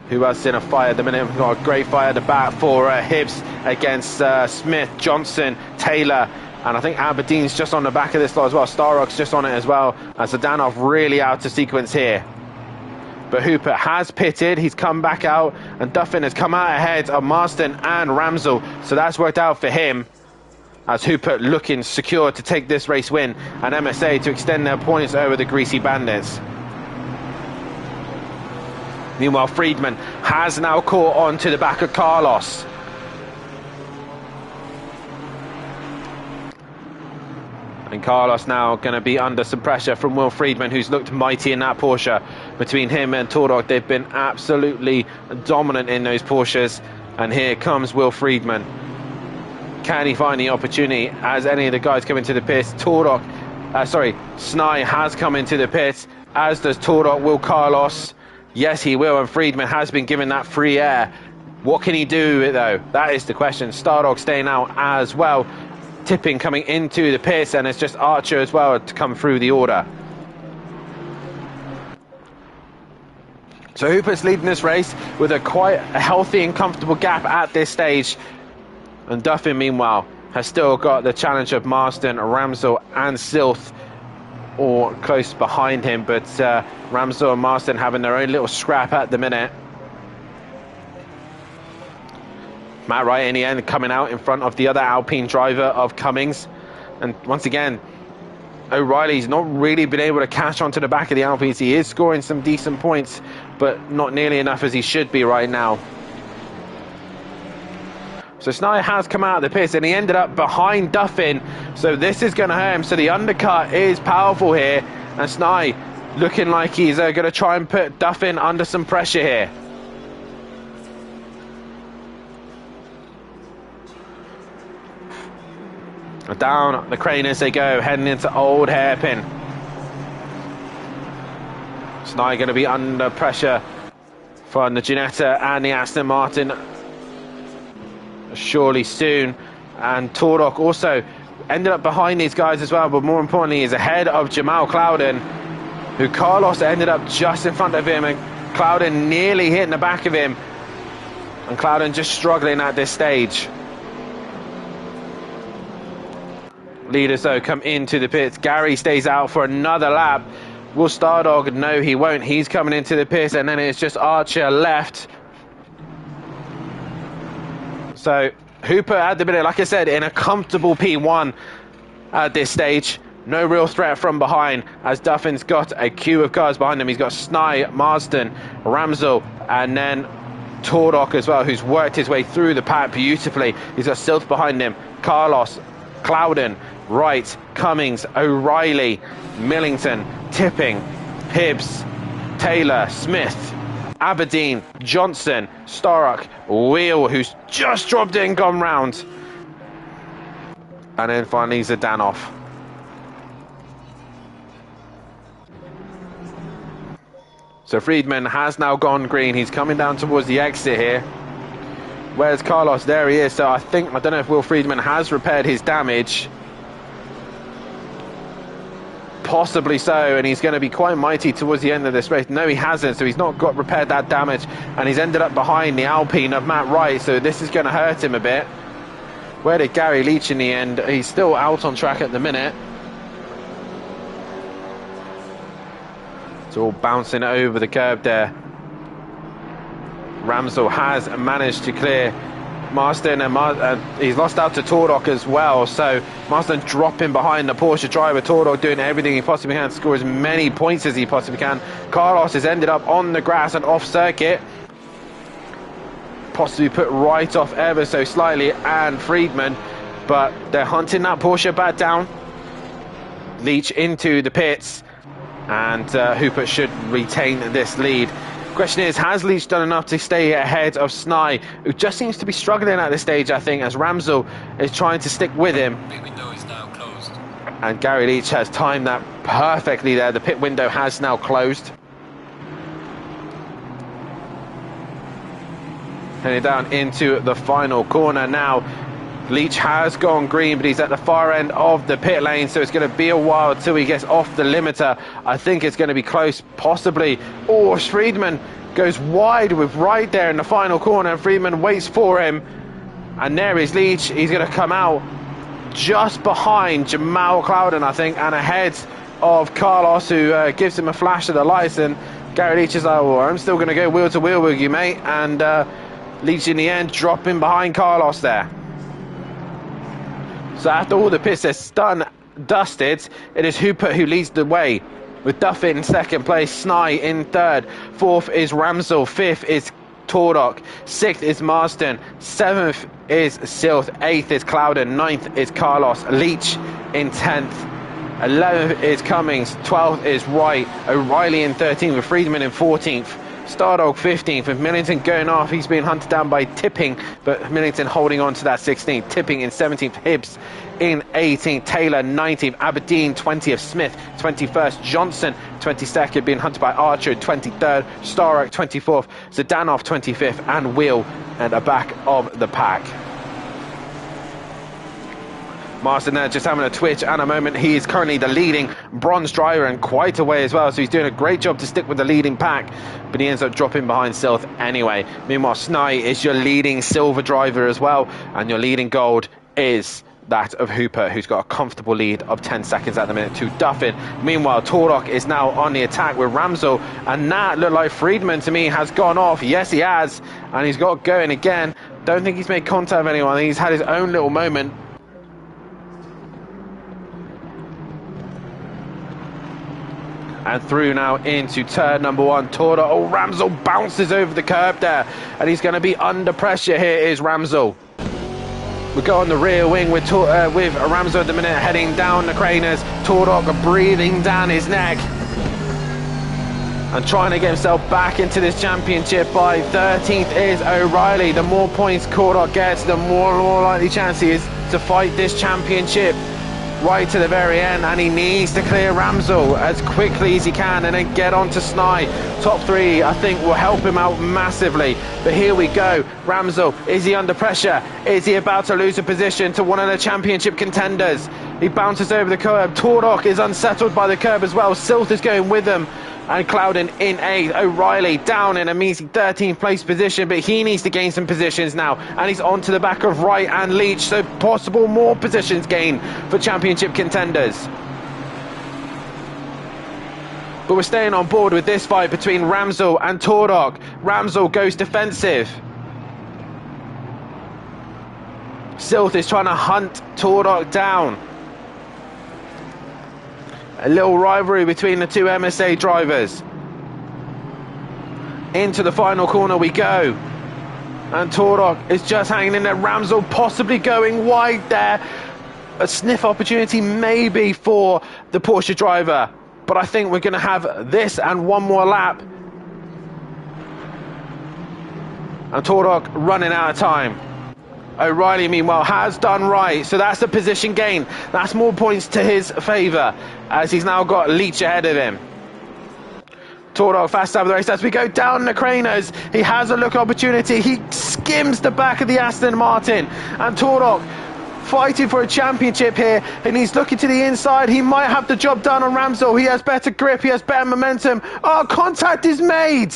Who else in a fight at the minute? We've got a great fight at the back for Hibbs against Smith, Johnson, Taylor. And I think Aberdeen's just on the back of this lot as well. Starrock's just on it as well. And Zdanov really out of sequence here. But Hooper has pitted, he's come back out, and Duffin has come out ahead of Marston and Ramsell, so that's worked out for him, as Hooper looking secure to take this race win, and MSA to extend their points over the Greasy Bandits. Meanwhile, Friedman has now caught on to the back of Carlos. And Carlos now going to be under some pressure from Will Friedman, who's looked mighty in that Porsche. Between him and Tordok, they've been absolutely dominant in those Porsches. And here comes Will Friedman. Can he find the opportunity as any of the guys come into the pits? Snai has come into the pits, as does Tordok. Will Carlos? Yes, he will. And Friedman has been given that free air. What can he do with it, though? That is the question. Stardog staying out as well. Tipping coming into the pits, and it's just Archer as well to come through the order. So Hooper's leading this race with a quite a healthy and comfortable gap at this stage. And Duffin, meanwhile, has still got the challenge of Marston, Ramsell and Silth all close behind him. But Ramsell and Marston having their own little scrap at the minute. Matt Wright in the end coming out in front of the other Alpine driver of Cummings. And once again, O'Reilly's not really been able to catch onto the back of the Alpines. He is scoring some decent points, but not nearly enough as he should be right now. So Snai has come out of the pits, and he ended up behind Duffin. So this is going to hurt him. So the undercut is powerful here. And Snai looking like he's going to try and put Duffin under some pressure here. Down the crane as they go, heading into Old Hairpin. Snai going to be under pressure from the Ginetta and the Aston Martin surely soon. And Tordok also ended up behind these guys as well, but more importantly is ahead of Jamal Clouden, who Carlos ended up just in front of him, and Clouden nearly hitting the back of him, and Clouden just struggling at this stage. Leaders though come into the pits. Gary stays out for another lap. Will Stardog? No, he won't. He's coming into the pits, and then it's just Archer left. So Hooper at the minute, like I said, in a comfortable P1 at this stage. No real threat from behind, as Duffin's got a queue of cars behind him. He's got Snai, Marston, Ramsell, and then Tordok as well, who's worked his way through the pack beautifully. He's got Silth behind him, Carlos, Clouden, Wright, Cummings, O'Reilly, Millington, Tipping, Hibbs, Taylor, Smith, Aberdeen, Johnson, Starrock, Wheel, who's just dropped it and gone round. And then finally Zdanov. So Friedman has now gone green. He's coming down towards the exit here. Where's Carlos? There he is. So I don't know if Will Friedman has repaired his damage. Possibly so, and he's going to be quite mighty towards the end of this race. No, he hasn't, so he's not got repaired that damage, and he's ended up behind the Alpine of Matt Wright, so this is going to hurt him a bit. Where did Gary Leach in the end? He's still out on track at the minute. It's all bouncing over the curb there. Ramsell has managed to clear Marston, and he's lost out to Tordok as well. So Marston dropping behind the Porsche driver. Tordok doing everything he possibly can to score as many points as he possibly can. Carlos has ended up on the grass and off circuit, possibly put right off ever so slightly, and Friedman, but they're hunting that Porsche back down. Leach into the pits, and Hooper should retain this lead. Question is, has Leach done enough to stay ahead of Snai, who just seems to be struggling at this stage, I think, as Ramsell is trying to stick with him. Pit window is now closed. And Gary Leach has timed that perfectly there. The pit window has now closed. Heading down into the final corner now. Leach has gone green, but he's at the far end of the pit lane, so it's going to be a while till he gets off the limiter. I think it's going to be close, possibly. Oh, Friedman goes wide with right there in the final corner. Friedman waits for him, and there is Leach. He's going to come out just behind Jamal Clouden, I think, and ahead of Carlos, who gives him a flash of the lights, and Gary Leach is like, well, I'm still going to go wheel to wheel with you, mate, and Leach in the end dropping behind Carlos there. So after all the pits are dusted, it is Hooper who leads the way, with Duffy in second place, Snai in third, fourth is Ramsell, fifth is Tordok, sixth is Marston, seventh is Silth, eighth is Clouden, ninth is Carlos, Leach in 10th, 11th is Cummings, 12th is Wright, O'Reilly in 13th, with Friedman in 14th. Stardog 15th, with Millington going off. He's being hunted down by Tipping, but Millington holding on to that 16th. Tipping in 17th, Hibbs in 18th, Taylor 19th, Aberdeen 20th, Smith 21st, Johnson 22nd, being hunted by Archer 23rd, Starrock 24th, Zdanov 25th, and Wheel at the back of the pack. Marston there just having a twitch and a moment. He is currently the leading bronze driver and quite a way as well, so he's doing a great job to stick with the leading pack, but he ends up dropping behind Silth anyway. Meanwhile, Snai is your leading silver driver as well, and your leading gold is that of Hooper, who's got a comfortable lead of 10 seconds at the minute to Duffin. Meanwhile, Tordok is now on the attack with Ramsell, and that looked like Friedman to me has gone off. Yes, he has, and he's got going again. Don't think he's made contact with anyone. I think he's had his own little moment. And through now into turn number one. Tordok, oh, Ramsell bounces over the curb there, and he's going to be under pressure. Here is Ramsell. We go on the rear wing with Ramsell at the minute, heading down the craners. Tordok breathing down his neck and trying to get himself back into this championship. By 13th is O'Reilly. The more points Tordok gets, the more likely chance he is to fight this championship right to the very end, and he needs to clear Ramsell as quickly as he can and then get on to Snai. Top three, I think, will help him out massively. But here we go. Ramsell, is he under pressure? Is he about to lose a position to one of the championship contenders? He bounces over the curb. Tordok is unsettled by the curb as well. Silth is going with him, and Clouden in 8th. O'Reilly down in a measly 13th place position, but he needs to gain some positions now, and he's on to the back of Wright and Leach, so possible more positions gained for championship contenders. But we're staying on board with this fight between Ramsell and Tordok. Ramsell goes defensive. Silth is trying to hunt Tordok down. A little rivalry between the two MSA drivers. Into the final corner we go. And Tordok is just hanging in there. Ramsell possibly going wide there. A sniff opportunity maybe for the Porsche driver. But I think we're going to have this and one more lap. And Tordok running out of time. O'Reilly, meanwhile, has done right, so that's a position gain. That's more points to his favour, as he's now got Leach ahead of him. Tordok fast out of the race as we go down the craners. He has a look opportunity. He skims the back of the Aston Martin, and Tordok fighting for a championship here, and he's looking to the inside. He might have the job done on Ramsell. He has better grip, he has better momentum. Oh, contact is made.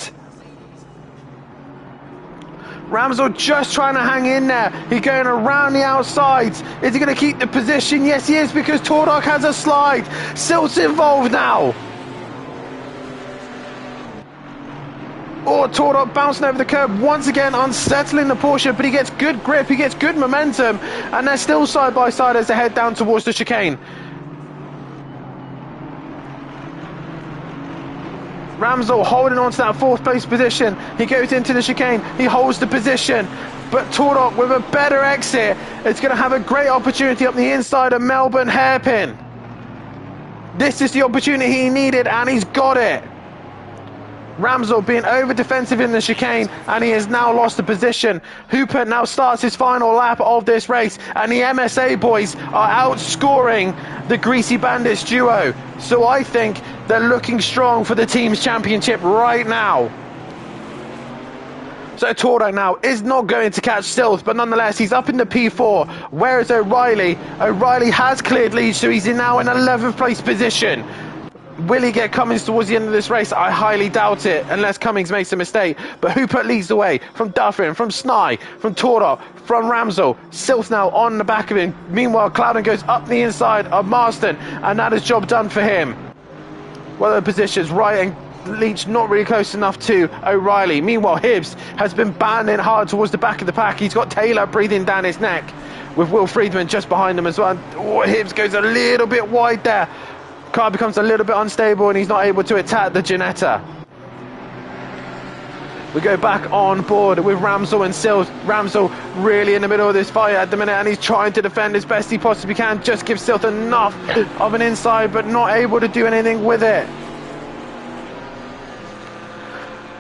Ramsell just trying to hang in there. He's going around the outsides. Is he going to keep the position? Yes, he is, because Tordok has a slide. Silt's involved now. Oh, Tordop bouncing over the curb once again, unsettling the Porsche, but he gets good grip, he gets good momentum, and they're still side by side as they head down towards the chicane. Ramsel holding on to that 4th place position. He goes into the chicane, he holds the position, but Tordop with a better exit is going to have a great opportunity up the inside of Melbourne hairpin. This is the opportunity he needed, and he's got it. Ramsel being over defensive in the chicane, and he has now lost the position. Hooper now starts his final lap of this race, and the MSA boys are outscoring the Greasy Bandits duo. So I think they're looking strong for the team's championship right now. So Toro now is not going to catch Sills, but nonetheless he's up in the P4. Where is O'Reilly? O'Reilly has cleared lead, so he's now in 11th place position. Will he get Cummings towards the end of this race? I highly doubt it, unless Cummings makes a mistake. But Hooper leads the way from Duffin, from Snye, from Tordop, from Ramsel. Silth now on the back of him. Meanwhile, Clouden goes up the inside of Marston, and that is job done for him. Well, the positions right, and Leach not really close enough to O'Reilly. Meanwhile, Hibbs has been banding hard towards the back of the pack. He's got Taylor breathing down his neck, with Will Friedman just behind him as well. Oh, Hibbs goes a little bit wide there. Car becomes a little bit unstable and he's not able to attack the Ginetta. We go back on board with Ramsel and Sills. Ramsel really in the middle of this fight at the minute, and he's trying to defend as best he possibly can. Just give Sills enough of an inside, but not able to do anything with it.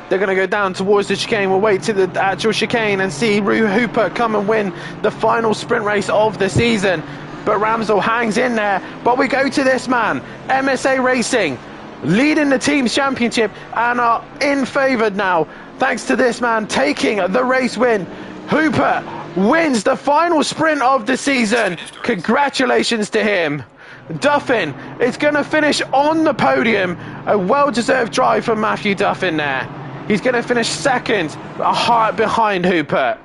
They're going to go down towards the chicane. We'll wait to the actual chicane and see Rue Hooper come and win the final sprint race of the season. But Ramsel hangs in there. But we go to this man, MSA Racing, leading the team's championship and are in favoured now, thanks to this man taking the race win. Hooper wins the final sprint of the season. Congratulations to him. Duffin is going to finish on the podium. A well-deserved drive from Matthew Duffin there. He's going to finish second, a heart behind Hooper.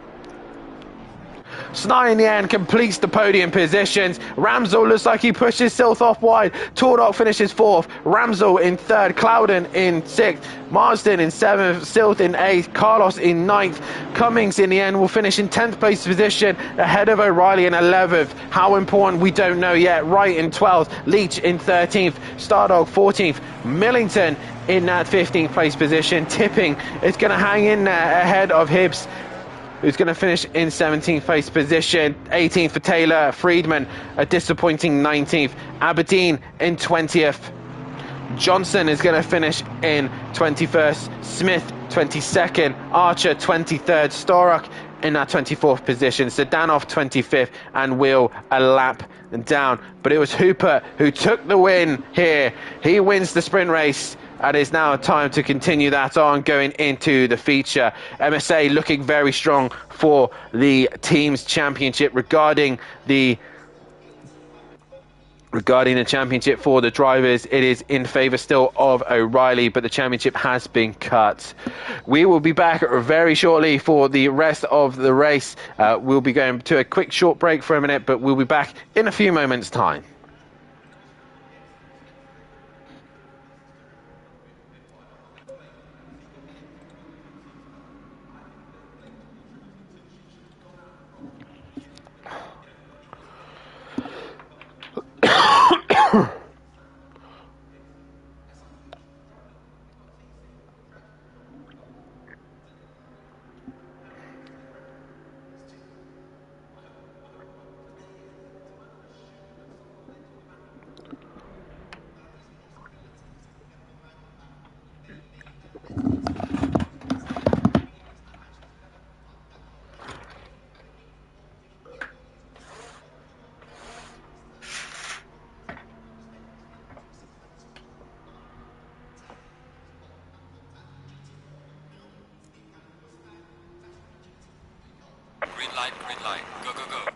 Snye in the end completes the podium positions. Ramsel looks like he pushes Silth off wide. Tordok finishes 4th. Ramsel in 3rd. Clouden in 6th. Marsden in 7th. Silth in 8th. Carlos in 9th. Cummings in the end will finish in 10th place position ahead of O'Reilly in 11th. How important we don't know yet. Wright in 12th. Leach in 13th. Stardog 14th. Millington in that 15th place position. Tipping is going to hang in there ahead of Hibbs, who's going to finish in 17th place position. 18th for Taylor. Friedman, a disappointing 19th. Aberdeen in 20th. Johnson is going to finish in 21st. Smith, 22nd. Archer, 23rd. Storrock in that 24th position. Sedanov, 25th. And Will a lap down. But it was Hooper who took the win here. He wins the sprint race. And it's now time to continue that on going into the feature. MSA looking very strong for the team's championship. Regarding the championship for the drivers, it is in favour still of O'Reilly, but the championship has been cut. We will be back very shortly for the rest of the race. We'll be going to a quick short break for a minute, but we'll be back in a few moments' time. Green light, go, go, go.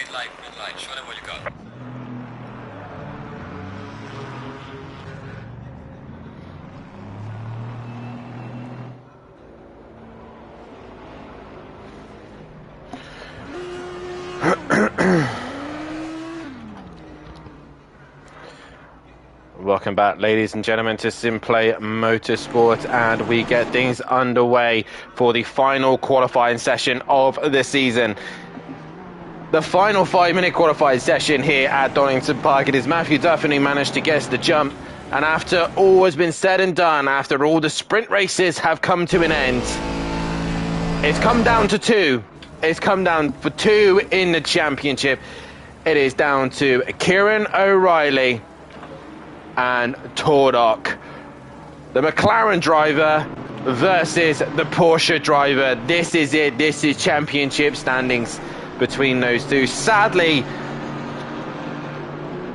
green light, show them what you got. Welcome back, ladies and gentlemen, to SimPlay Motorsport, and we get things underway for the final qualifying session of the season. The final 5-minute qualifying session here at Donington Park. It is Matthew Duffin who managed to guess the jump, and after all has been said and done, after all the sprint races have come to an end, it's come down to two. It's come down for two in the championship. It is down to Kieran O'Reilly and Tordok, the McLaren driver versus the Porsche driver. This is it. This is championship standings between those two. Sadly,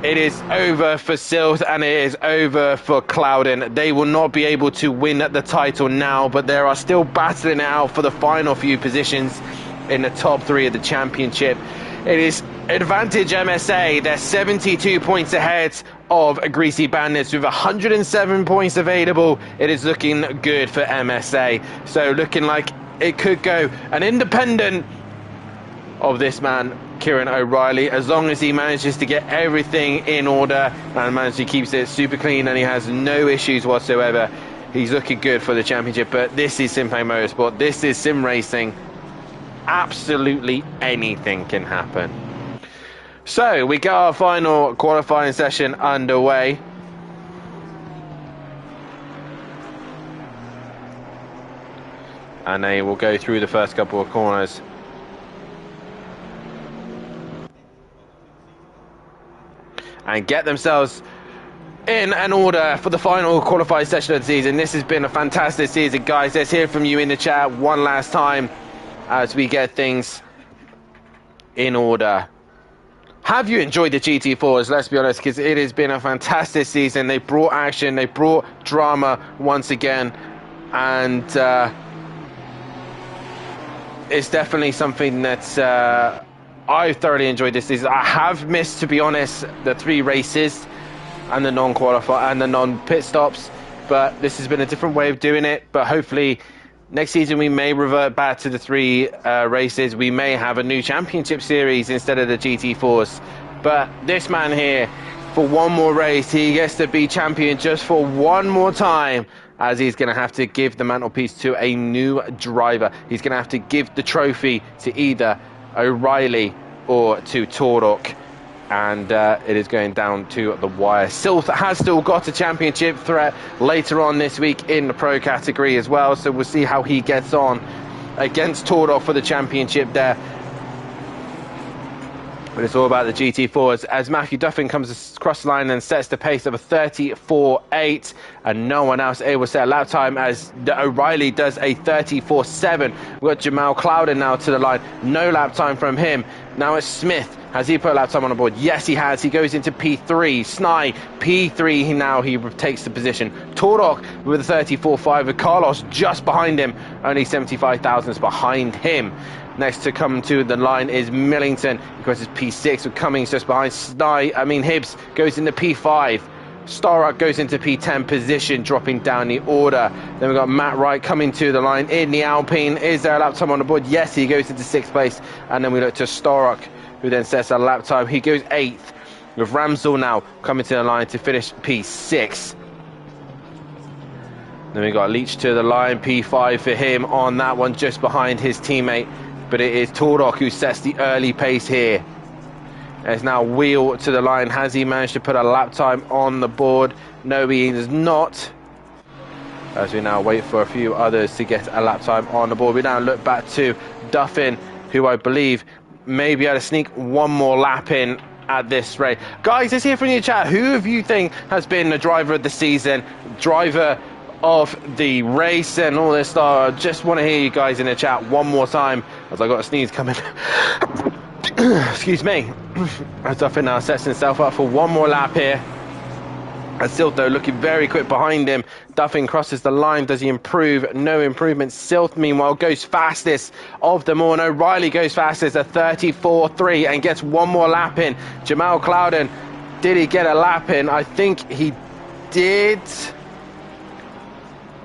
it is over for Silt and it is over for Clouden. They will not be able to win the title now, but they are still battling it out for the final few positions in the top three of the championship. It is advantage MSA. They're 72 points ahead of Greasy Bandits with 107 points available. It is looking good for MSA. So looking like it could go an independent of this man, Kieran O'Reilly, as long as he manages to get everything in order and manages to keep it super clean and he has no issues whatsoever. He's looking good for the championship. But this is SimPlay Motorsport. This is sim racing. Absolutely anything can happen. So we got our final qualifying session underway. And they will go through the first couple of corners. And get themselves in an order for the final qualifying session of the season. This has been a fantastic season, guys. Let's hear from you in the chat one last time as we get things in order. Have you enjoyed the GT4s? Let's be honest, because it has been a fantastic season. They brought action, they brought drama once again, and it's definitely something that I thoroughly enjoyed this season. I have missed, to be honest, the 3 races and the non-qualify and the non-pit stops, but this has been a different way of doing it. But hopefully next season we may revert back to the 3 races. We may have a new championship series instead of the GT4s. But this man here, for one more race, he gets to be champion just for one more time, as he's going to have to give the mantelpiece to a new driver. He's going to have to give the trophy to either O'Reilly or to Tordok. And it is going down to the wire. Silt has still got a championship threat later on this week in the pro category as well, so we'll see how he gets on against Tordok for the championship there. But it's all about the GT4s as Matthew Duffin comes across the line and sets the pace of a 34.8, and no one else able to set a lap time as O'Reilly does a 34.7. We've got Jamal Clouden now to the line. No lap time from him. Now it's Smith. Has he put a lap time on the board? Yes, he has. He goes into P3. Snai, P3. Now he takes the position. Tordok with a 34.5 with Carlos just behind him. Only 75 thousandths behind him. Next to come to the line is Millington. Of course, it's P6 with Cummings just behind. Hibbs goes into P5. Starrock goes into P10 position, dropping down the order. Then we've got Matt Wright coming to the line in the Alpine. Is there a lap time on the board? Yes, he goes into 6th place. And then we look to Starrock, who then sets a lap time. He goes 8th, with Ramsdell now coming to the line to finish P6. Then we got Leach to the line, P5 for him on that one, just behind his teammate. But it is Tordok who sets the early pace here. There's now Wheel to the line. Has he managed to put a lap time on the board? No, he does not. As we now wait for a few others to get a lap time on the board. We now look back to Duffin, who I believe may be able to sneak one more lap in at this rate. Guys, let's hear from your chat. Who of you think has been the driver of the season, driver of the race and all this stuff? I just want to hear you guys in the chat one more time, as I got a sneeze coming. Excuse me. As Duffin now sets himself up for one more lap here. Silth, though, looking very quick behind him. Duffin crosses the line. Does he improve? No improvement. Silth, meanwhile, goes fastest of them all. And O'Reilly goes fastest at 34.3 and gets one more lap in. Jamal Clouden, did he get a lap in? I think he did.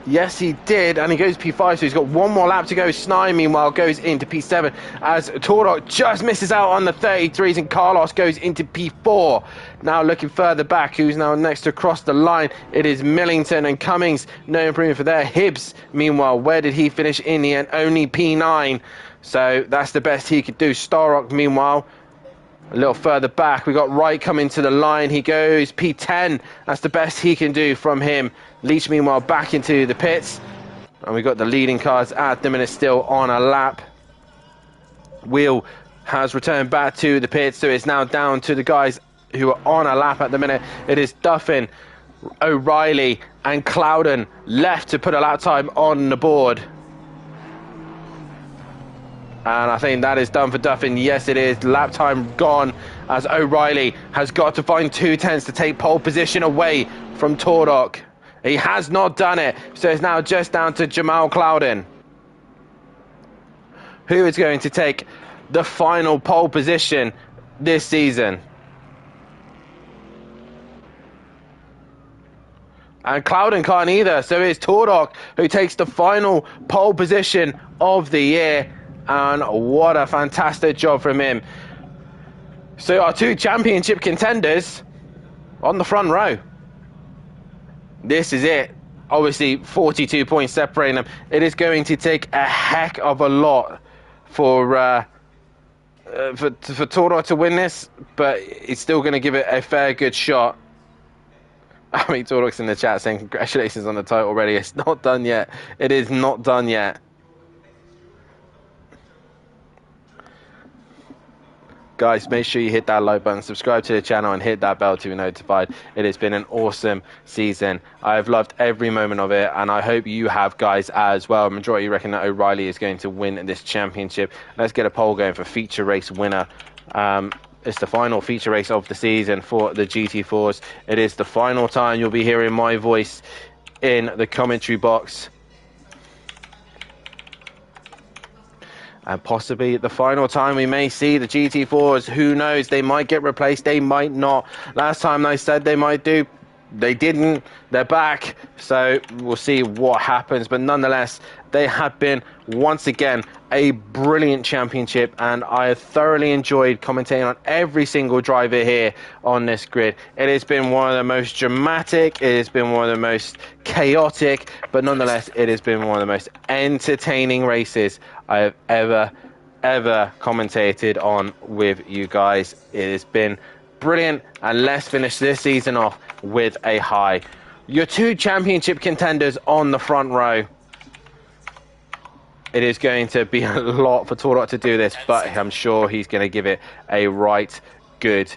Yes, he did, and he goes P5, so he's got one more lap to go. Snai, meanwhile, goes into P7 as Tordok just misses out on the 33s, and Carlos goes into P4. Now looking further back, who's now next to cross the line? It is Millington and Cummings. No improvement for there. Hibbs, meanwhile, where did he finish in the end? Only P9, so that's the best he could do. Starrock, meanwhile, a little further back. We got Wright coming to the line. He goes P10. That's the best he can do from him. Leach, meanwhile, back into the pits. And we got the leading cars at the minute still on a lap. Wheel has returned back to the pits, so it's now down to the guys who are on a lap at the minute. It is Duffin, O'Reilly and Clouden left to put a lap time on the board. And I think that is done for Duffin. Yes, it is. Lap time gone, as O'Reilly has got to find 2/10 to take pole position away from Tordok. He has not done it, so it's now just down to Jamal Clouden, who is going to take the final pole position this season. And Clouden can't either, so it's Tordok who takes the final pole position of the year. And what a fantastic job from him. So our two championship contenders on the front row. This is it. Obviously 42 points separating them. It is going to take a heck of a lot for Tordok to win this, but he's still going to give it a fair good shot. I mean, Tordok's in the chat saying congratulations on the title already. It's not done yet. It is not done yet. Guys, make sure you hit that like button, subscribe to the channel, and hit that bell to be notified. It has been an awesome season. I've loved every moment of it, and I hope you have, guys, as well. Majority reckon that O'Reilly is going to win this championship. Let's get a poll going for feature race winner. It's the final feature race of the season for the GT4s. It is the final time you'll be hearing my voice in the commentary box. And possibly the final time we may see the GT4s. Who knows? They might get replaced. They might not. Last time they said they might do. They didn't. They're back. So we'll see what happens. But nonetheless, they have been, once again, a brilliant championship. And I have thoroughly enjoyed commentating on every single driver here on this grid. It has been one of the most dramatic. It has been one of the most chaotic. But nonetheless, it has been one of the most entertaining races I have ever commentated on with you guys. It has been brilliant, and let's finish this season off with a high. Your two championship contenders on the front row. It is going to be a lot for Tordok to do this, but I'm sure he's going to give it a right good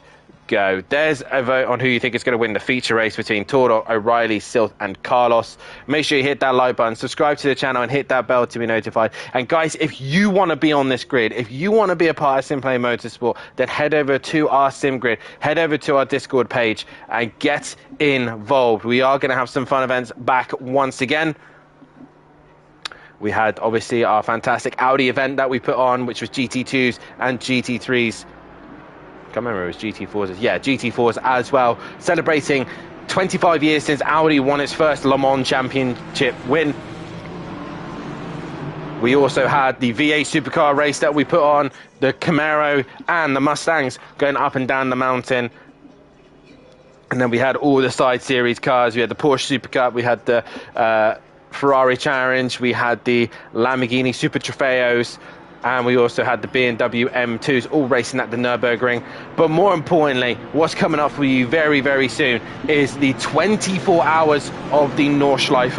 go. There's a vote on who you think is going to win the feature race between Tordok, O'Reilly, Silth and Carlos. Make sure you hit that like button, subscribe to the channel and hit that bell to be notified. And guys, if you want to be on this grid, if you want to be a part of SimPlay Motorsport, then head over to our sim grid, head over to our Discord page and get involved. We are going to have some fun events back once again. We had obviously our fantastic Audi event that we put on, which was GT2s and GT3s. I can't remember, it was GT4s. Yeah, GT4s as well. Celebrating 25 years since Audi won its first Le Mans championship win. We also had the V8 supercar race that we put on, the Camaro and the Mustangs going up and down the mountain. And then we had all the side series cars. We had the Porsche Super Cup, we had the Ferrari Challenge, we had the Lamborghini Super Trofeos, and we also had the BMW M2s all racing at the Nürburgring. But more importantly, what's coming up for you very, very soon is the 24 hours of the Nordschleife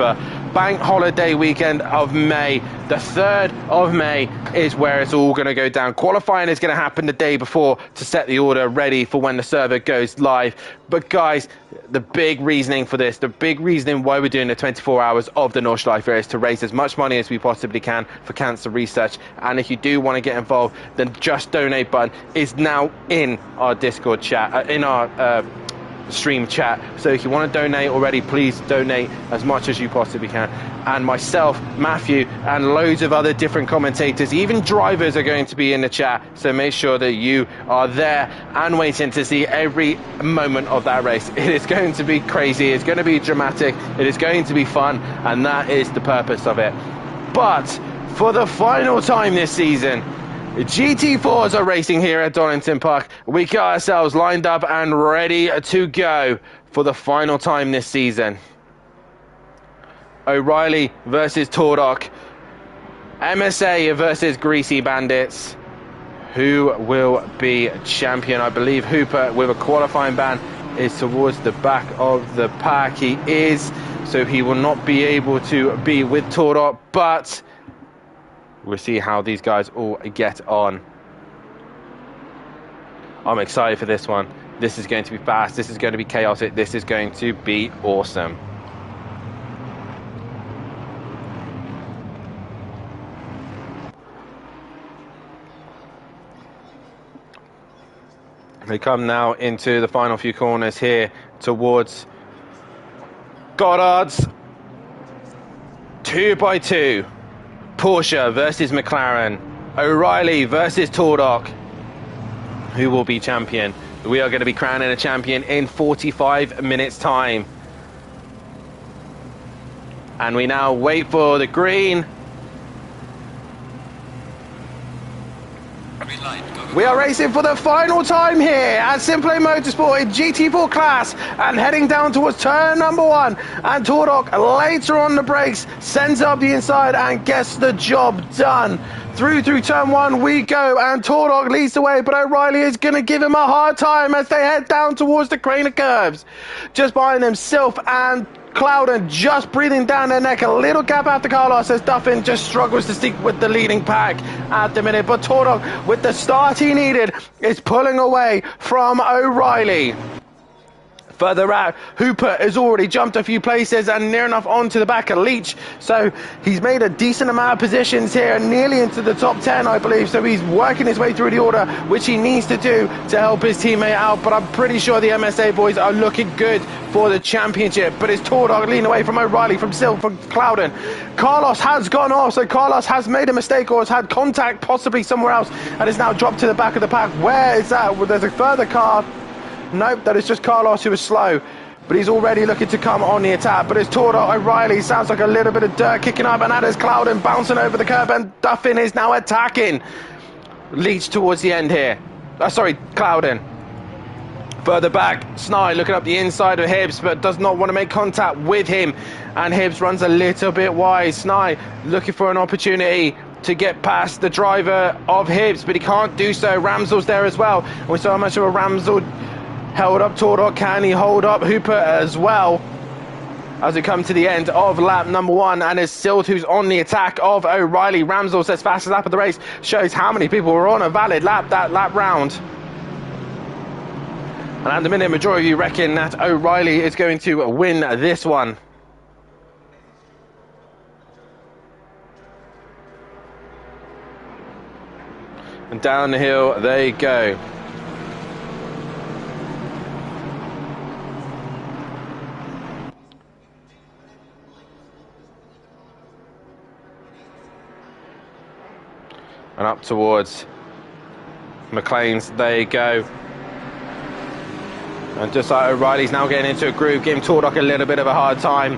bank holiday weekend of May. The 3rd of May is where it's all going to go down. Qualifying is going to happen the day before to set the order ready for when the server goes live. But guys, the big reasoning for this, the big reasoning why we're doing the 24 hours of the Nordschleife is to raise as much money as we possibly can for cancer research. And if you do want to get involved, then Just Donate button is now in our Discord chat, in our stream chat. So if you want to donate already, please donate as much as you possibly can. And myself, Matthew, and loads of other different commentators, even drivers, are going to be in the chat. So make sure that you are there and waiting to see every moment of that race. It is going to be crazy. It's going to be dramatic. It is going to be fun. And that is the purpose of it. But for the final time this season, GT4s are racing here at Donington Park. We got ourselves lined up and ready to go for the final time this season. O'Reilly versus Tordock. MSA versus Greasy Bandits. Who will be champion? I believe Hooper, with a qualifying ban, is towards the back of the pack. He is, so he will not be able to be with Tordock, but we'll see how these guys all get on. I'm excited for this one. This is going to be fast. This is going to be chaotic. This is going to be awesome. We come now into the final few corners here towards Goddard's 2x2. Porsche versus McLaren. O'Reilly versus Tordock. Who will be champion? We are going to be crowning a champion in 45 minutes time. And we now wait for the green. We are racing for the final time here at SimPlay Motorsport in GT4 class and heading down towards turn number 1. And Tordock later on the brakes sends up the inside and gets the job done. Through turn 1 we go, and Tordock leads the way, but O'Reilly is going to give him a hard time as they head down towards the crane of curves. Just behind them, Sylph and Clouden just breathing down their neck. A little gap after Carlos as Duffin just struggles to stick with the leading pack at the minute. But Tordock, with the start he needed, is pulling away from O'Reilly. Further out, Hooper has already jumped a few places and near enough onto the back of Leach. So he's made a decent amount of positions here, nearly into the top 10, I believe. So he's working his way through the order, which he needs to do to help his teammate out. But I'm pretty sure the MSA boys are looking good for the championship. But it's Tordock leading away from O'Reilly, from Silk, from Clouden. Carlos has gone off, so Carlos has made a mistake or has had contact possibly somewhere else and is now dropped to the back of the pack. Where is that? Well, there's a further car. Nope, that is just Carlos who is slow, but he's already looking to come on the attack. But it's Tordock. O'Reilly sounds like a little bit of dirt kicking up, and that is Clouden bouncing over the curb, and Duffin is now attacking Leach towards the end here. Sorry, Clouden. Further back, Snide looking up the inside of Hibbs, but does not want to make contact with him, and Hibbs runs a little bit wide. Snide looking for an opportunity to get past the driver of Hibbs, but he can't do so. Ramsell's there as well. We saw how much of a Ramsell held up Tordock. Can he hold up Hooper as well as we come to the end of lap number 1? And it's Silt who's on the attack of O'Reilly. Ramsell says fastest lap of the race, shows how many people were on a valid lap that lap round. And at the minute, majority of you reckon that O'Reilly is going to win this one. And down the hill they go. And up towards McLean's they go. And just like O'Reilly's now getting into a groove, giving Tordock a little bit of a hard time.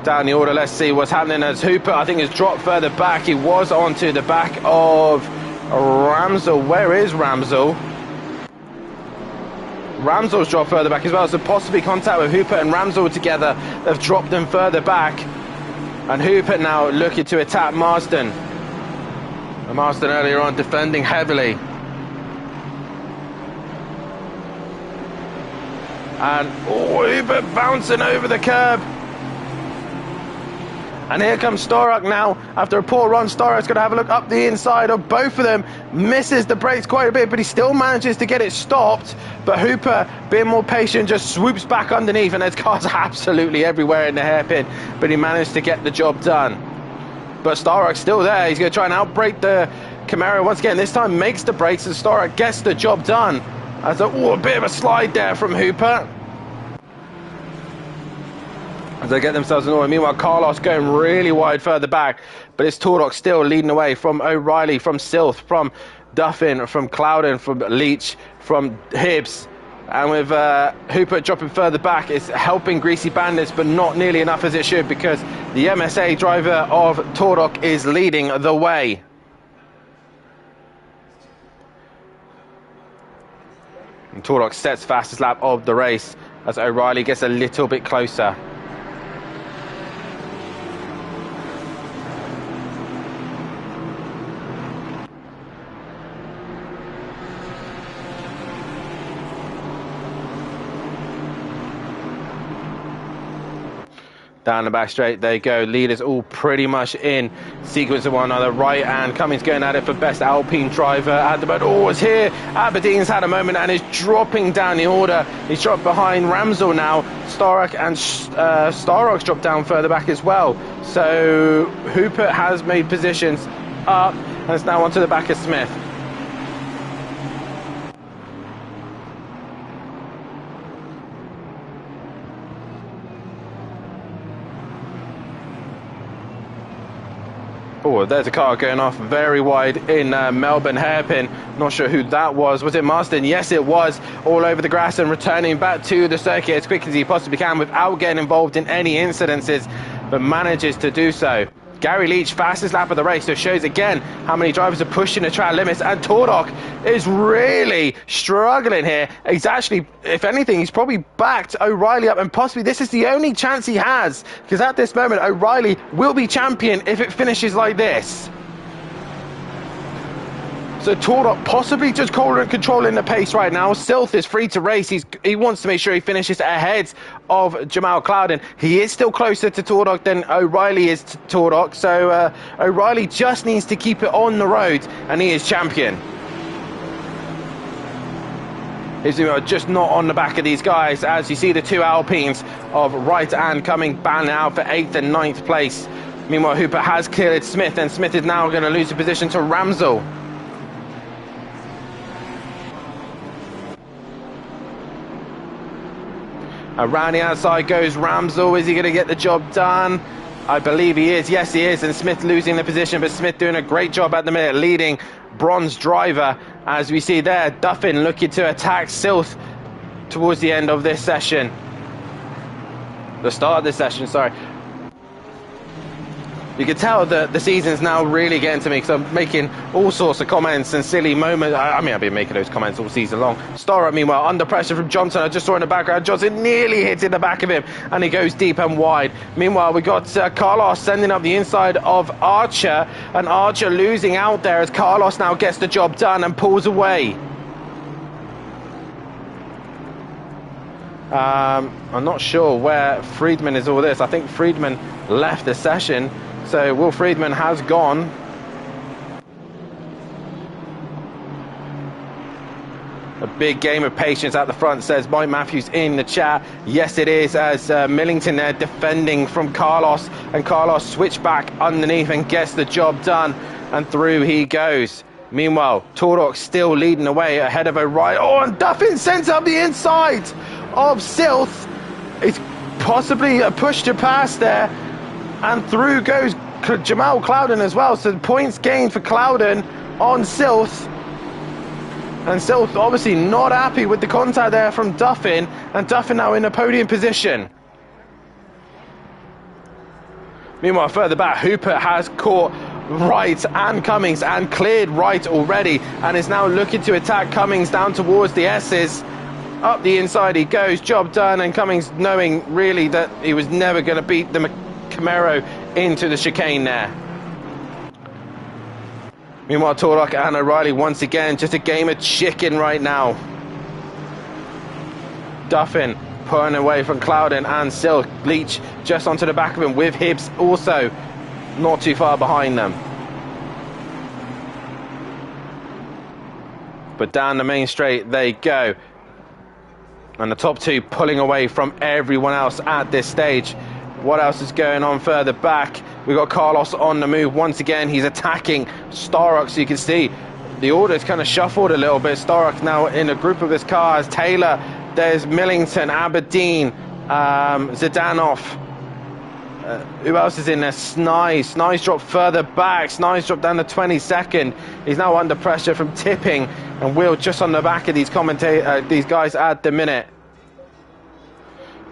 Down the order, let's see what's happening as Hooper, I think, has dropped further back. He was onto the back of Ramsell. Where is Ramsell? Ramsell's dropped further back as well, so possibly contact with Hooper and Ramsell together. They've dropped them further back. And Hooper now looking to attack Marsden. And Marsden earlier on defending heavily. And Hooper bouncing over the curb. And here comes Storak now. After a poor run, Storak's going to have a look up the inside of both of them. Misses the brakes quite a bit, but he still manages to get it stopped. But Hooper, being more patient, just swoops back underneath, and there's cars absolutely everywhere in the hairpin. But he managed to get the job done. But Storak's still there. He's going to try and outbrake the Camaro once again. This time makes the brakes, and Storak gets the job done. As a bit of a slide there from Hooper. as they get themselves in order. Meanwhile, Carlos going really wide further back, but it's Tordock still leading away from O'Reilly, from Silth, from Duffin, from Clouden, from Leach, from Hibbs. And with Hooper dropping further back, it's helping Greasy Bandits, but not nearly enough as it should, because the MSA driver of Tordock is leading the way. And Tordock sets fastest lap of the race as O'Reilly gets a little bit closer. Down the back straight they go. Leaders all pretty much in sequence of one another. Right, and Cummings going at it for best Alpine driver at the moment. Oh, it's here. Aberdeen's had a moment and is dropping down the order. He's dropped behind Ramsell now. Starrock and Starrock's dropped down further back as well. So Hooper has made positions up and it's now onto the back of Smith. Oh, there's a car going off very wide in Melbourne hairpin. Not sure who that was. Was it Marston? Yes, it was. All over the grass and returning back to the circuit as quick as he possibly can without getting involved in any incidences, but manages to do so. Gary Leach, fastest lap of the race, so shows again how many drivers are pushing the track limits, and Tordock is really struggling here. He's actually, if anything, he's probably backed O'Reilly up, and possibly this is the only chance he has, because at this moment O'Reilly will be champion if it finishes like this. So Tordock possibly just controlling the pace right now. Silth is free to race. He wants to make sure he finishes ahead of Jamal Clouden. He is still closer to Tordock than O'Reilly is to Tordock. So O'Reilly just needs to keep it on the road and he is champion. He's just not on the back of these guys, as you see the two Alpines of Wright and Cumming banned out for 8th and 9th place. Meanwhile, Hooper has cleared Smith, and Smith is now going to lose a position to Ramsell. Around the outside goes Ramsell. Is he going to get the job done? I believe he is. Yes, he is. And Smith losing the position, but Smith doing a great job at the minute, leading bronze driver. As we see there, Duffin looking to attack Silth towards the end of this session. The start of this session, sorry. You can tell that the season's now really getting to me, because I'm making all sorts of comments and silly moments. I mean, I've been making those comments all season long. Starrock, meanwhile, under pressure from Johnson. I just saw in the background, Johnson nearly hits in the back of him, and he goes deep and wide. Meanwhile, we got Carlos sending up the inside of Archer, and Archer losing out there as Carlos now gets the job done and pulls away. I'm not sure where Friedman is all this. I think Friedman left the session. So Will Friedman has gone. A big game of patience at the front, says Mike Matthews in the chat. Yes, it is, as Millington there defending from Carlos, and Carlos switched back underneath and gets the job done, and through he goes. Meanwhile, Tordock still leading the way ahead of O'Reilly. Oh, and Duffin sends up the inside of Silth. It's possibly a push to pass there. And through goes Jamal Clouden as well. So points gained for Clouden on Silth. And Silth obviously not happy with the contact there from Duffin. And Duffin now in a podium position. Meanwhile, further back, Hooper has caught Wright and Cummings and cleared Wright already. And is now looking to attack Cummings down towards the S's. Up the inside he goes, job done. And Cummings, knowing really that he was never going to beat the Camaro into the chicane there. Meanwhile, Tordock and O'Reilly once again just a game of chicken right now. Duffin pulling away from Clouden and Silk. Leach just onto the back of him, with Hibbs also not too far behind them. But down the main straight they go, and the top two pulling away from everyone else at this stage. What else is going on further back? We've got Carlos on the move once again. He's attacking Starrock, so you can see the order's kind of shuffled a little bit. Starrock now in a group of his cars. Taylor, there's Millington, Aberdeen, Zdanov, Who else is in there? Sny's dropped further back. Sny's dropped down to 22nd. He's now under pressure from tipping, and Will just on the back of these these guys at the minute.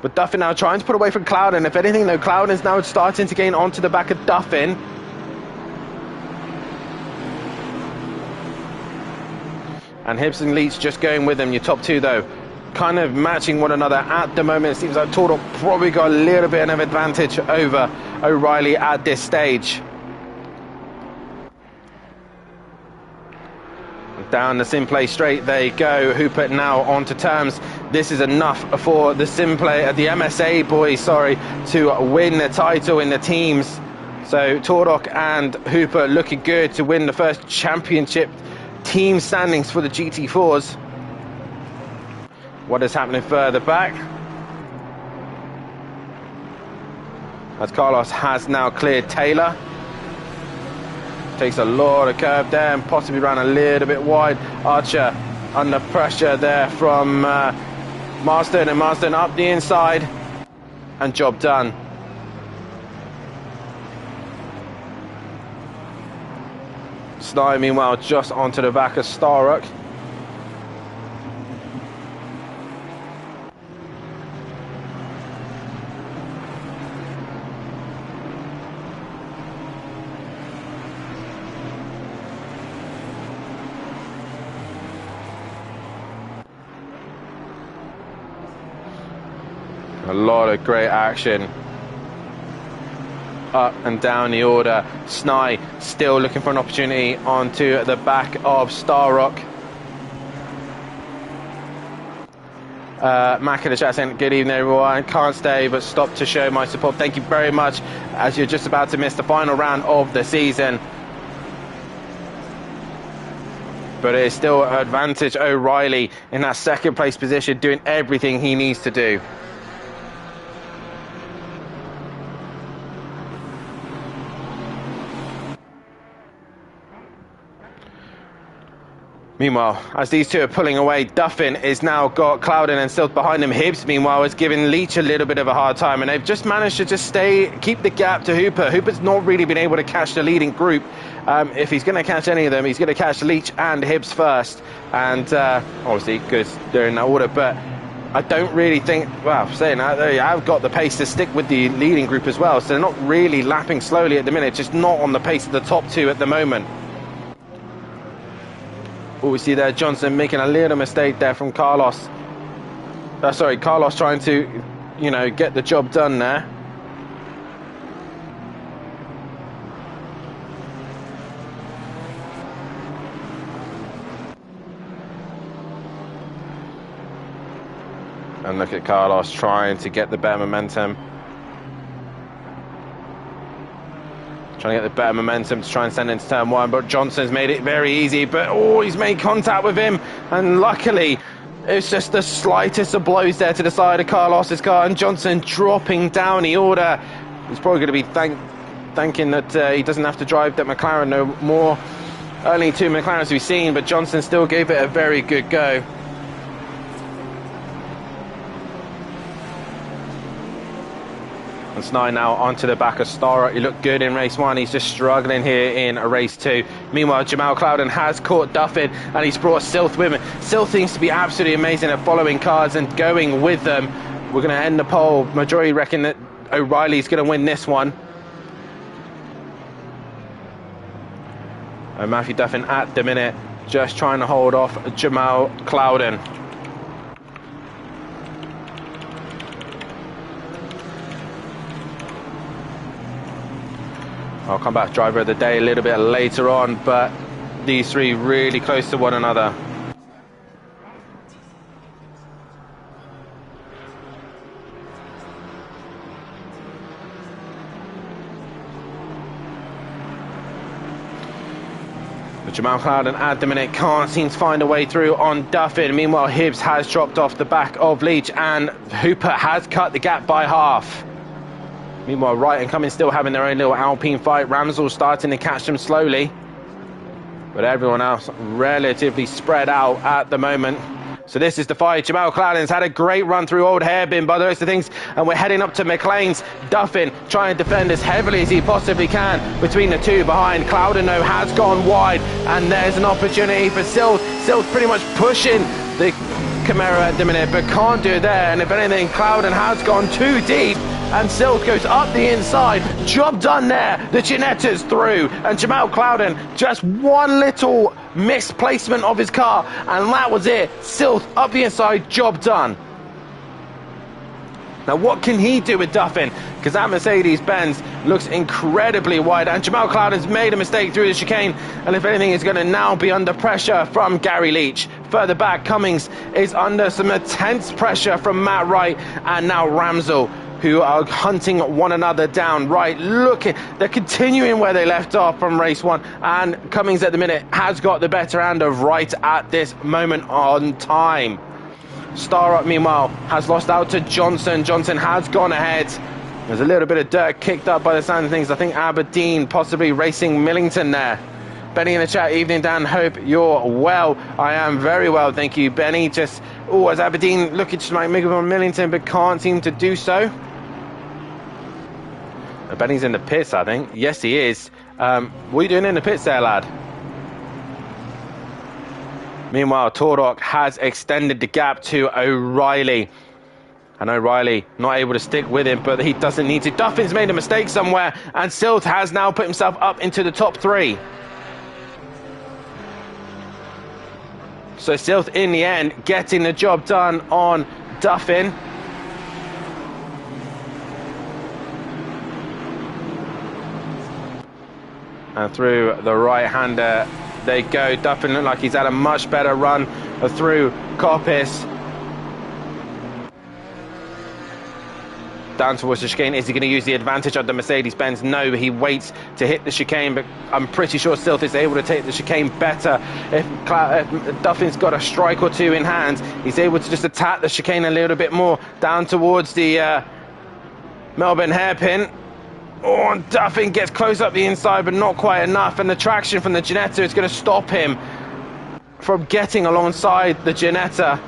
But Duffin now trying to put away from Clouden. If anything, though, Clouden's now starting to gain onto the back of Duffin. And Hibbs and Leach just going with them. Your top two, though, kind of matching one another at the moment. It seems like Tordok probably got a little bit of advantage over O'Reilly at this stage. Down the SimPlay straight they go. Hooper now on to terms. This is enough for the the MSA boys, to win the title in the teams. So Tordok and Hooper looking good to win the first championship team standings for the GT4s. What is happening further back? As Carlos has now cleared Taylor. Takes a lot of curve there and possibly ran a little bit wide. Archer under pressure there from Marston, and Marston up the inside, and job done. Sny meanwhile just onto the back of Starrock. A lot of great action up and down the order. Sny still looking for an opportunity onto the back of Starrock. Mac in the chat saying, good evening everyone, can't stay but stop to show my support. Thank you very much, as you're just about to miss the final round of the season. But it is still advantage O'Reilly in that second place position, doing everything he needs to do. Meanwhile, as these two are pulling away, Duffin is now got Clouden and still behind him. Hibbs, meanwhile, is giving Leach a little bit of a hard time, and they've just managed to just keep the gap to Hooper. Hooper's not really been able to catch the leading group. If he's going to catch any of them, he's going to catch Leach and Hibbs first, and obviously, because they're in that order, but I don't really think, well, saying that, they have got the pace to stick with the leading group as well, so they're not really lapping slowly at the minute, just not on the pace of the top two at the moment. Oh, we see there Johnson making a little mistake there from Carlos. Carlos trying to, get the job done there. And look at Carlos trying to get the better momentum. Trying to get the better momentum to try and send into turn one, but Johnson's made it very easy, but he's made contact with him, and luckily it's just the slightest of blows there to the side of Carlos's car, and Johnson dropping down the order. He's probably going to be thanking that he doesn't have to drive that McLaren no more. Only two McLarens we've seen, but Johnson still gave it a very good go. And Sny now onto the back of Starrock. He looked good in race one. He's just struggling here in race two. Meanwhile, Jamal Clouden has caught Duffin, and he's brought Silth with him. Silth seems to be absolutely amazing at following cars and going with them. We're going to end the poll. Majority reckon that O'Reilly's going to win this one. And Matthew Duffin at the minute just trying to hold off Jamal Clouden. I'll come back driver of the day a little bit later on, but these three really close to one another. But Jamal Clouden at the minute can't seem to find a way through on Duffin. Meanwhile, Hibbs has dropped off the back of Leach, and Hooper has cut the gap by half. Meanwhile, Wright and Cummins still having their own little Alpine fight. Ramsell starting to catch them slowly. But everyone else relatively spread out at the moment. So this is the fight. Jamal Cloudon's had a great run through Old Hairpin by the rest of things, and we're heading up to McLean's. Duffin trying to defend as heavily as he possibly can between the two behind. Cloudon, though, has gone wide, and there's an opportunity for Silth. Silth pretty much pushing the Camaro at the minute, but can't do it there. And if anything, Cloudon has gone too deep, and Silth goes up the inside. Job done there. The Ginetta's through, and Jamal Cloudon just one little misplacement of his car, and that was it. Silth up the inside, job done. Now what can he do with Duffin? Because that Mercedes-Benz looks incredibly wide, and Jamal Cloudon's made a mistake through the chicane, and if anything is going to now be under pressure from Gary Leach. Further back, Cummings is under some intense pressure from Matt Wright, and now Ramsell, who are hunting one another down. Right, looking, they're continuing where they left off from race one, and Cummings at the minute has got the better hand of Wright at this moment on time. Star Up, meanwhile, has lost out to Johnson. Johnson has gone ahead. There's a little bit of dirt kicked up by the sound of things. I think Aberdeen possibly racing Millington there. Benny in the chat, evening Dan, hope you're well. I am very well, thank you, Benny. Just, as Aberdeen looking to make move on Millington, but can't seem to do so. Benny's in the pits, I think. Yes, he is. What are you doing in the pits there, lad? Meanwhile, Tordock has extended the gap to O'Reilly. And O'Reilly not able to stick with him, but he doesn't need to. Duffin's made a mistake somewhere, and Silth has now put himself up into the top three. So Silth, in the end, getting the job done on Duffin. And through the right-hander they go. Duffin looked like he's had a much better run through Coppice. Down towards the chicane. Is he going to use the advantage of the Mercedes-Benz? No, he waits to hit the chicane, but I'm pretty sure Silth is able to take the chicane better. If Duffin's got a strike or two in hand, he's able to just attack the chicane a little bit more down towards the Melbourne hairpin. Oh, and Duffin gets close up the inside, but not quite enough, and the traction from the Ginetta is going to stop him from getting alongside the Ginetta.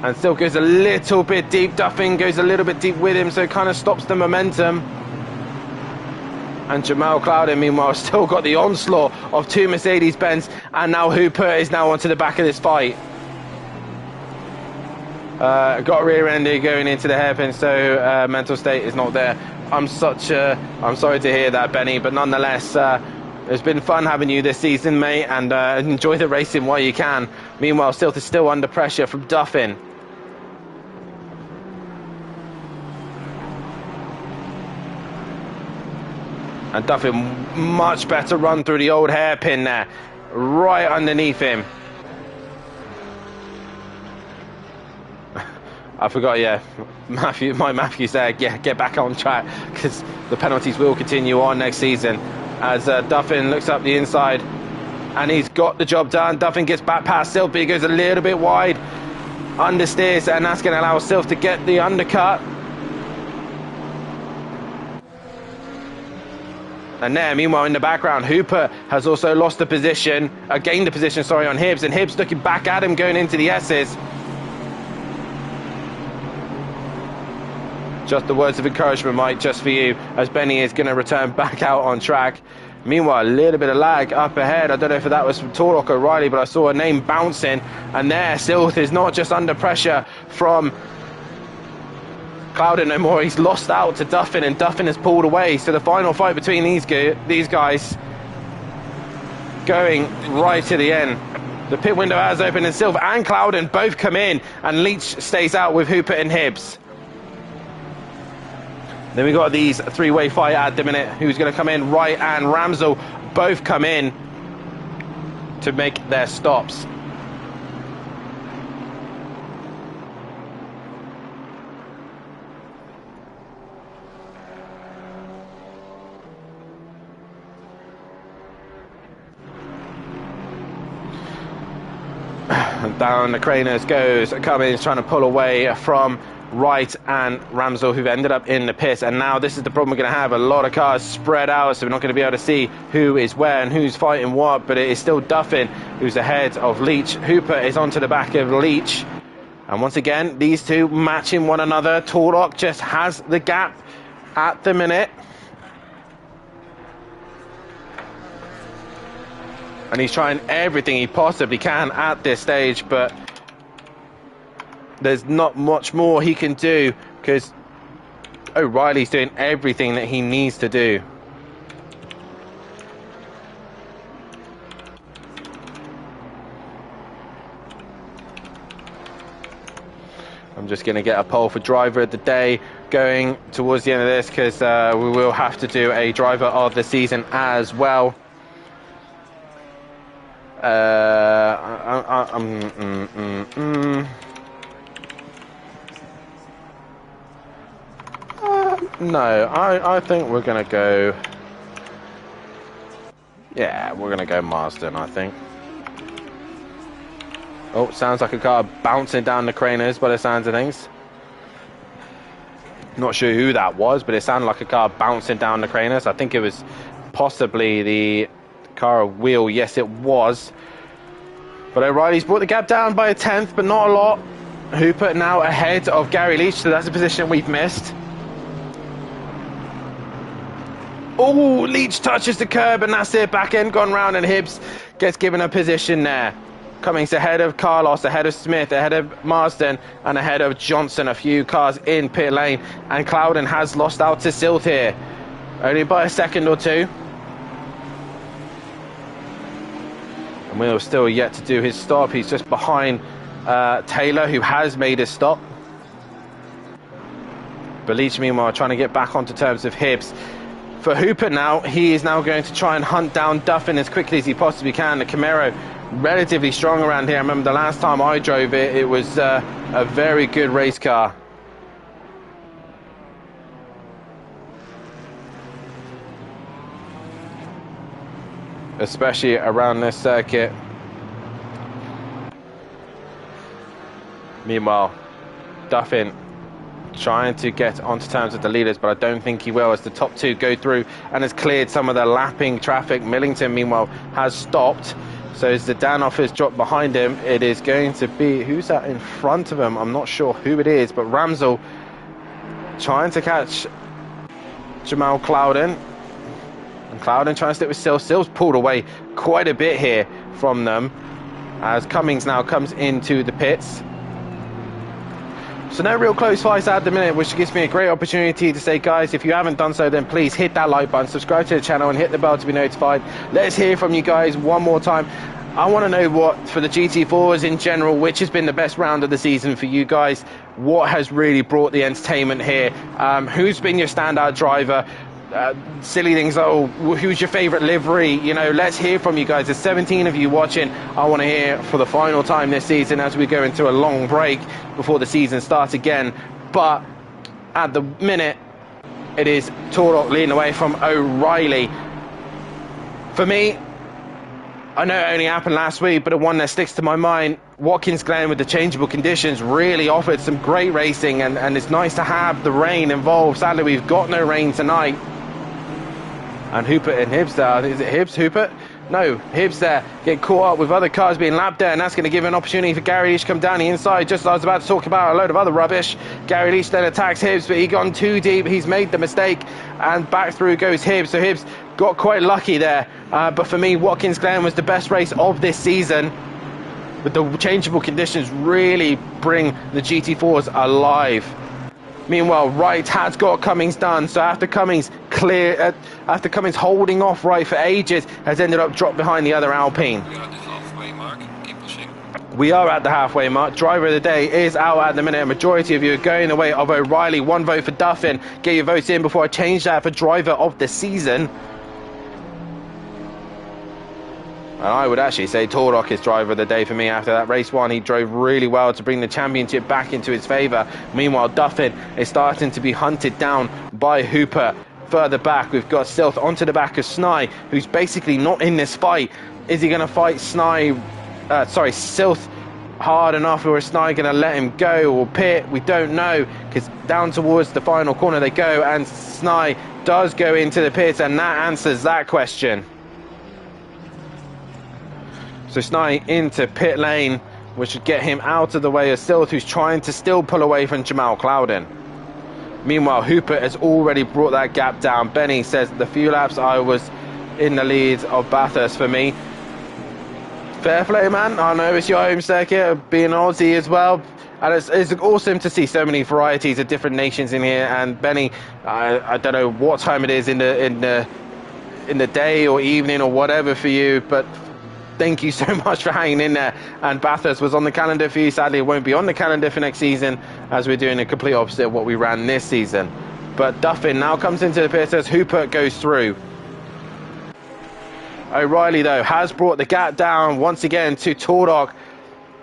And still goes a little bit deep. Duffin goes a little bit deep with him, so it kind of stops the momentum. And Jamal Cloudon, meanwhile, still got the onslaught of two Mercedes-Benz, and now Hooper is now onto the back of this fight. Got rear-ended going into the hairpin, so mental state is not there. I'm sorry to hear that, Benny, but nonetheless, it's been fun having you this season, mate, and enjoy the racing while you can. Meanwhile, Silth is still under pressure from Duffin. And Duffin, much better run through the old hairpin there, right underneath him. I forgot, yeah, Matthew said, yeah, get back on track, because the penalties will continue on next season. As Duffin looks up the inside, and he's got the job done. Duffin gets back past Silth, but he goes a little bit wide, understeers, and that's going to allow Silth to get the undercut. And there, meanwhile, in the background, Hooper has also lost the position, gained the position, sorry, on Hibbs, and Hibbs looking back at him going into the S's. Just the words of encouragement, Mike, just for you, as Benny is going to return back out on track. Meanwhile, a little bit of lag up ahead. I don't know if that was from Torlock or Riley, but I saw a name bouncing. And there, Silth is not just under pressure from Cloudon no more. He's lost out to Duffin, and Duffin has pulled away. So the final fight between these guys going right to the end. The pit window has opened, and Silth and Cloudon both come in, and Leach stays out with Hooper and Hibbs. Then we got these three-way fight at the minute. Who's going to come in? Wright and Ramsell both come in to make their stops. Down the Craners goes Cummins, trying to pull away from Wright and Ramsell, who've ended up in the pits. And now this is the problem we're going to have. A lot of cars spread out, so we're not going to be able to see who is where and who's fighting what. But it is still Duffin who's ahead of Leach. Hooper is onto the back of Leach. And once again, these two matching one another. Torok just has the gap at the minute. And he's trying everything he possibly can at this stage, but there's not much more he can do because O'Reilly's doing everything that he needs to do. I'm just going to get a poll for driver of the day going towards the end of this because we will have to do a driver of the season as well. No, I think we're going to go... Yeah, we're going to go Marsden, I think. Oh, sounds like a car bouncing down the craners by the sounds of things. Not sure who that was, but it sounded like a car bouncing down the craners. I think it was possibly the car wheel. Yes, it was. But O'Reilly's brought the gap down by a 10th, but not a lot. Hooper now ahead of Gary Leach, so that's a position we've missed. Oh, Leach touches the curb, and that's it. Back end gone round, and Hibbs gets given a position there. Cummings ahead of Carlos, ahead of Smith, ahead of Marsden, and ahead of Johnson. A few cars in pit lane, and Clouden has lost out to Silth here. Only by a second or two. And Wheel's still yet to do his stop. He's just behind Taylor, who has made his stop. But Leach, meanwhile, trying to get back onto terms of Hibbs. For Hooper now, he is now going to try and hunt down Duffin as quickly as he possibly can. The Camaro relatively strong around here. I remember the last time I drove it, it was a very good race car. Especially around this circuit. Meanwhile, Duffin trying to get onto terms with the leaders, but I don't think he will as the top two go through and has cleared some of the lapping traffic. Millington, meanwhile, has stopped. So as Zdanov has dropped behind him, it is going to be... Who's that in front of him? I'm not sure who it is, but Ramsell trying to catch Jamal Clouden. And Clouden trying to stick with Sills. Sills pulled away quite a bit here from them as Cummings now comes into the pits. So no real close fights at the minute, which gives me a great opportunity to say, guys, if you haven't done so, then please hit that like button, subscribe to the channel, and hit the bell to be notified. Let's hear from you guys one more time. I want to know what, for the GT4s in general, which has been the best round of the season for you guys? What has really brought the entertainment here? Who's been your standout driver? Silly things, oh, who's your favorite livery? You know, let's hear from you guys. There's 17 of you watching. I want to hear for the final time this season as we go into a long break before the season starts again. But at the minute, it is Torok leading away from O'Reilly. For me, I know it only happened last week, but the one that sticks to my mind, Watkins Glen with the changeable conditions really offered some great racing, and it's nice to have the rain involved. Sadly, we've got no rain tonight. And Hooper and Hibbs there. Is it Hibbs? Hooper? No, Hibbs there. Get caught up with other cars being lapped there, and that's going to give an opportunity for Gary Leach to come down the inside. Just as I was about to talk about a load of other rubbish, Gary Leach then attacks Hibbs, but he gone too deep. He's made the mistake, and back through goes Hibbs. So Hibbs got quite lucky there. But for me, Watkins Glen was the best race of this season. But the changeable conditions really bring the GT4s alive. Meanwhile, Wright has got Cummings done. So after Cummings holding off Wright for ages, has ended up dropped behind the other Alpine. We are at the halfway mark. Keep pushing. We are at the halfway mark. Driver of the day is out at the minute. A majority of you are going the way of O'Reilly. One vote for Duffin. Get your votes in before I change that for driver of the season. And I would actually say Torok is driver of the day for me after that race one. He drove really well to bring the championship back into his favour. Meanwhile, Duffin is starting to be hunted down by Hooper. Further back, we've got Silth onto the back of Snai, who's basically not in this fight. Is he going to fight Silth hard enough, or is Snide going to let him go or pit? We don't know, because down towards the final corner they go, and Snide does go into the pits, and that answers that question. So Snide into pit lane, which should get him out of the way of Silth, who's trying to still pull away from Jamal Clouden. Meanwhile, Hooper has already brought that gap down. Benny says the few laps I was in the lead of Bathurst for me. Fair play, man. I know it's your home circuit, being Aussie as well. And it's awesome to see so many varieties of different nations in here. And Benny, I don't know what time it is in the day or evening or whatever for you, but thank you so much for hanging in there. And Bathurst was on the calendar for you. Sadly, it won't be on the calendar for next season, as we're doing a complete opposite of what we ran this season. But Duffin now comes into the pits as Hooper goes through. O'Reilly, though, has brought the gap down once again to Tordok,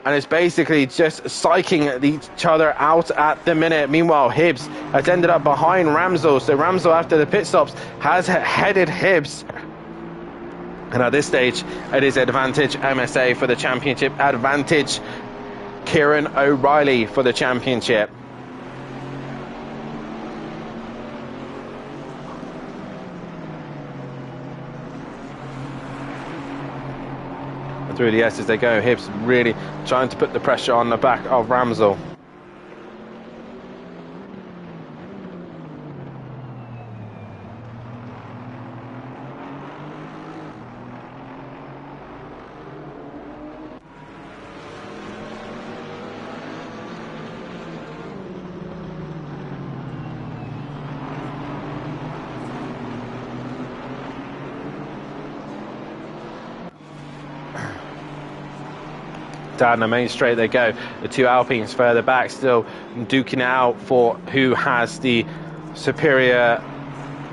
and is basically just psyching each other out at the minute. Meanwhile, Hibbs has ended up behind Ramsell. So Ramsell, after the pit stops, has headed Hibbs. And at this stage, it is advantage MSA for the championship. Advantage Kieran O'Reilly for the championship. And through the S as they go, Hibbs really trying to put the pressure on the back of Ramsell. Down the main straight they go. The two Alpines further back still duking it out for who has the superior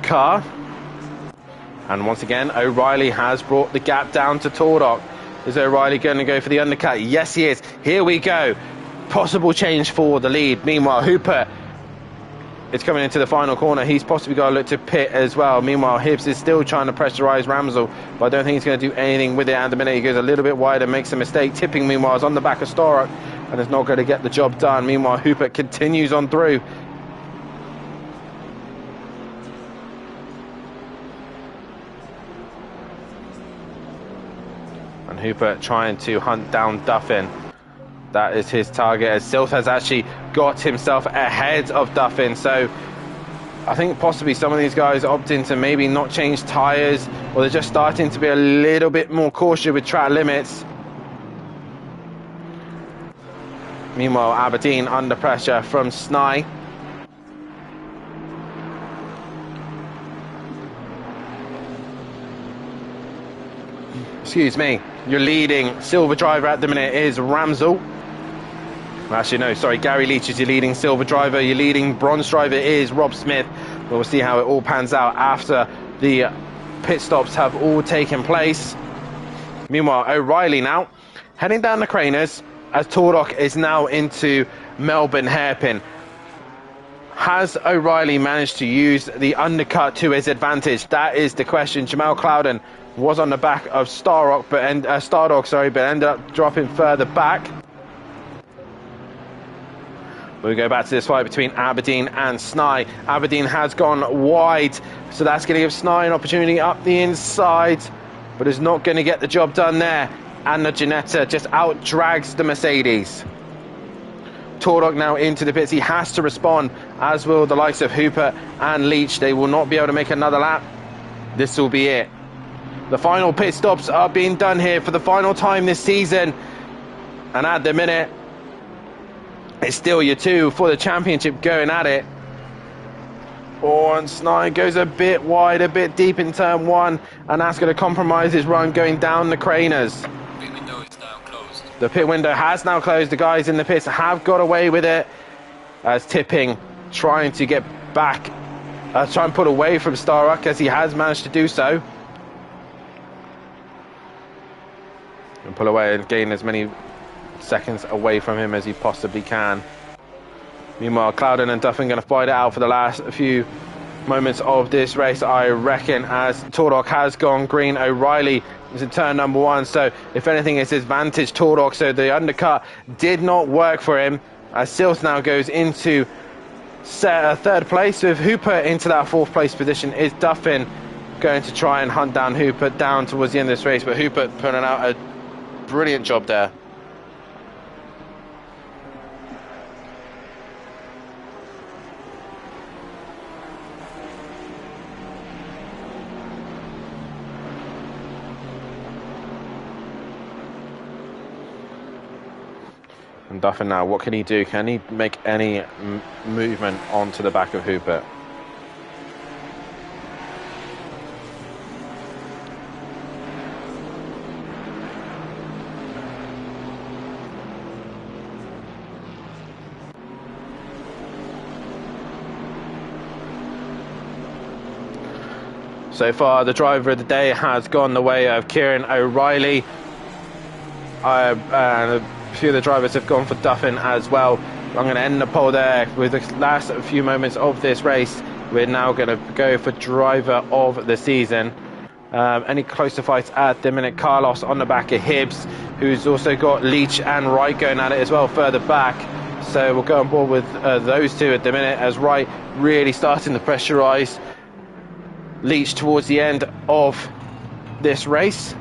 car. And once again, O'Reilly has brought the gap down to Tordok. Is O'Reilly going to go for the undercut? Yes, he is. Here we go. Possible change for the lead. Meanwhile, Hooper is coming into the final corner. He's possibly got to look to pit as well. Meanwhile, Hibbs is still trying to pressurize Ramsell, but I don't think he's going to do anything with it at the minute. He goes a little bit wide and makes a mistake. Tipping, meanwhile, is on the back of Starrock and is not going to get the job done. Meanwhile, Hooper continues on through. And Hooper trying to hunt down Duffin. That is his target, as Silth has actually got himself ahead of Duffin. So I think possibly some of these guys opting to maybe not change tyres, or they're just starting to be a little bit more cautious with track limits. Meanwhile, Aberdeen under pressure from Snai. Excuse me, your leading silver driver at the minute is Ramsell. Actually, no, sorry, Gary Leach is your leading silver driver. Your leading bronze driver is Rob Smith. We'll see how it all pans out after the pit stops have all taken place. Meanwhile, O'Reilly now heading down the Craners as Tordok is now into Melbourne hairpin. Has O'Reilly managed to use the undercut to his advantage? That is the question. Jamal Clouden was on the back of Stardog, but ended up dropping further back. We go back to this fight between Aberdeen and Snai. Aberdeen has gone wide, so that's going to give Snai an opportunity up the inside, but is not going to get the job done there. And the Ginetta just out-drags the Mercedes. Tordok now into the pits. He has to respond, as will the likes of Hooper and Leach. They will not be able to make another lap. This will be it. The final pit stops are being done here for the final time this season. And at the minute, it's still your two for the championship going at it. Oh, and Snide goes a bit wide, a bit deep in turn one, and that's going to compromise his run going down the Craners. Pit window is now closed. The pit window has now closed. The guys in the pits have got away with it, as Tipping trying to get back, try and put away from Starrock, as he has managed to do so. And pull away and gain as many seconds away from him as he possibly can. Meanwhile, Clouden and Duffin going to fight it out for the last few moments of this race, I reckon, as Tordok has gone green. O'Reilly It's in turn number 1, so if anything, it's his vantage Tordock, so the undercut did not work for him, as Sills now goes into third place, with Hooper into that 4th place position. Is Duffin going to try and hunt down Hooper down towards the end of this race, but Hooper putting out a brilliant job there. And Duffin now, what can he do? Can he make any movement onto the back of Hooper? So far, the driver of the day has gone the way of Kieran O'Reilly. And a few of the drivers have gone for Duffin as well. I'm going to end the poll there with the last few moments of this race. We're now going to go for driver of the season. Any closer fights at the minute? Carlos on the back of Hibbs, who's also got Leach and Wright going at it as well further back. So we'll go on board with those two at the minute, as Wright really starting to pressurise Leach towards the end of this race.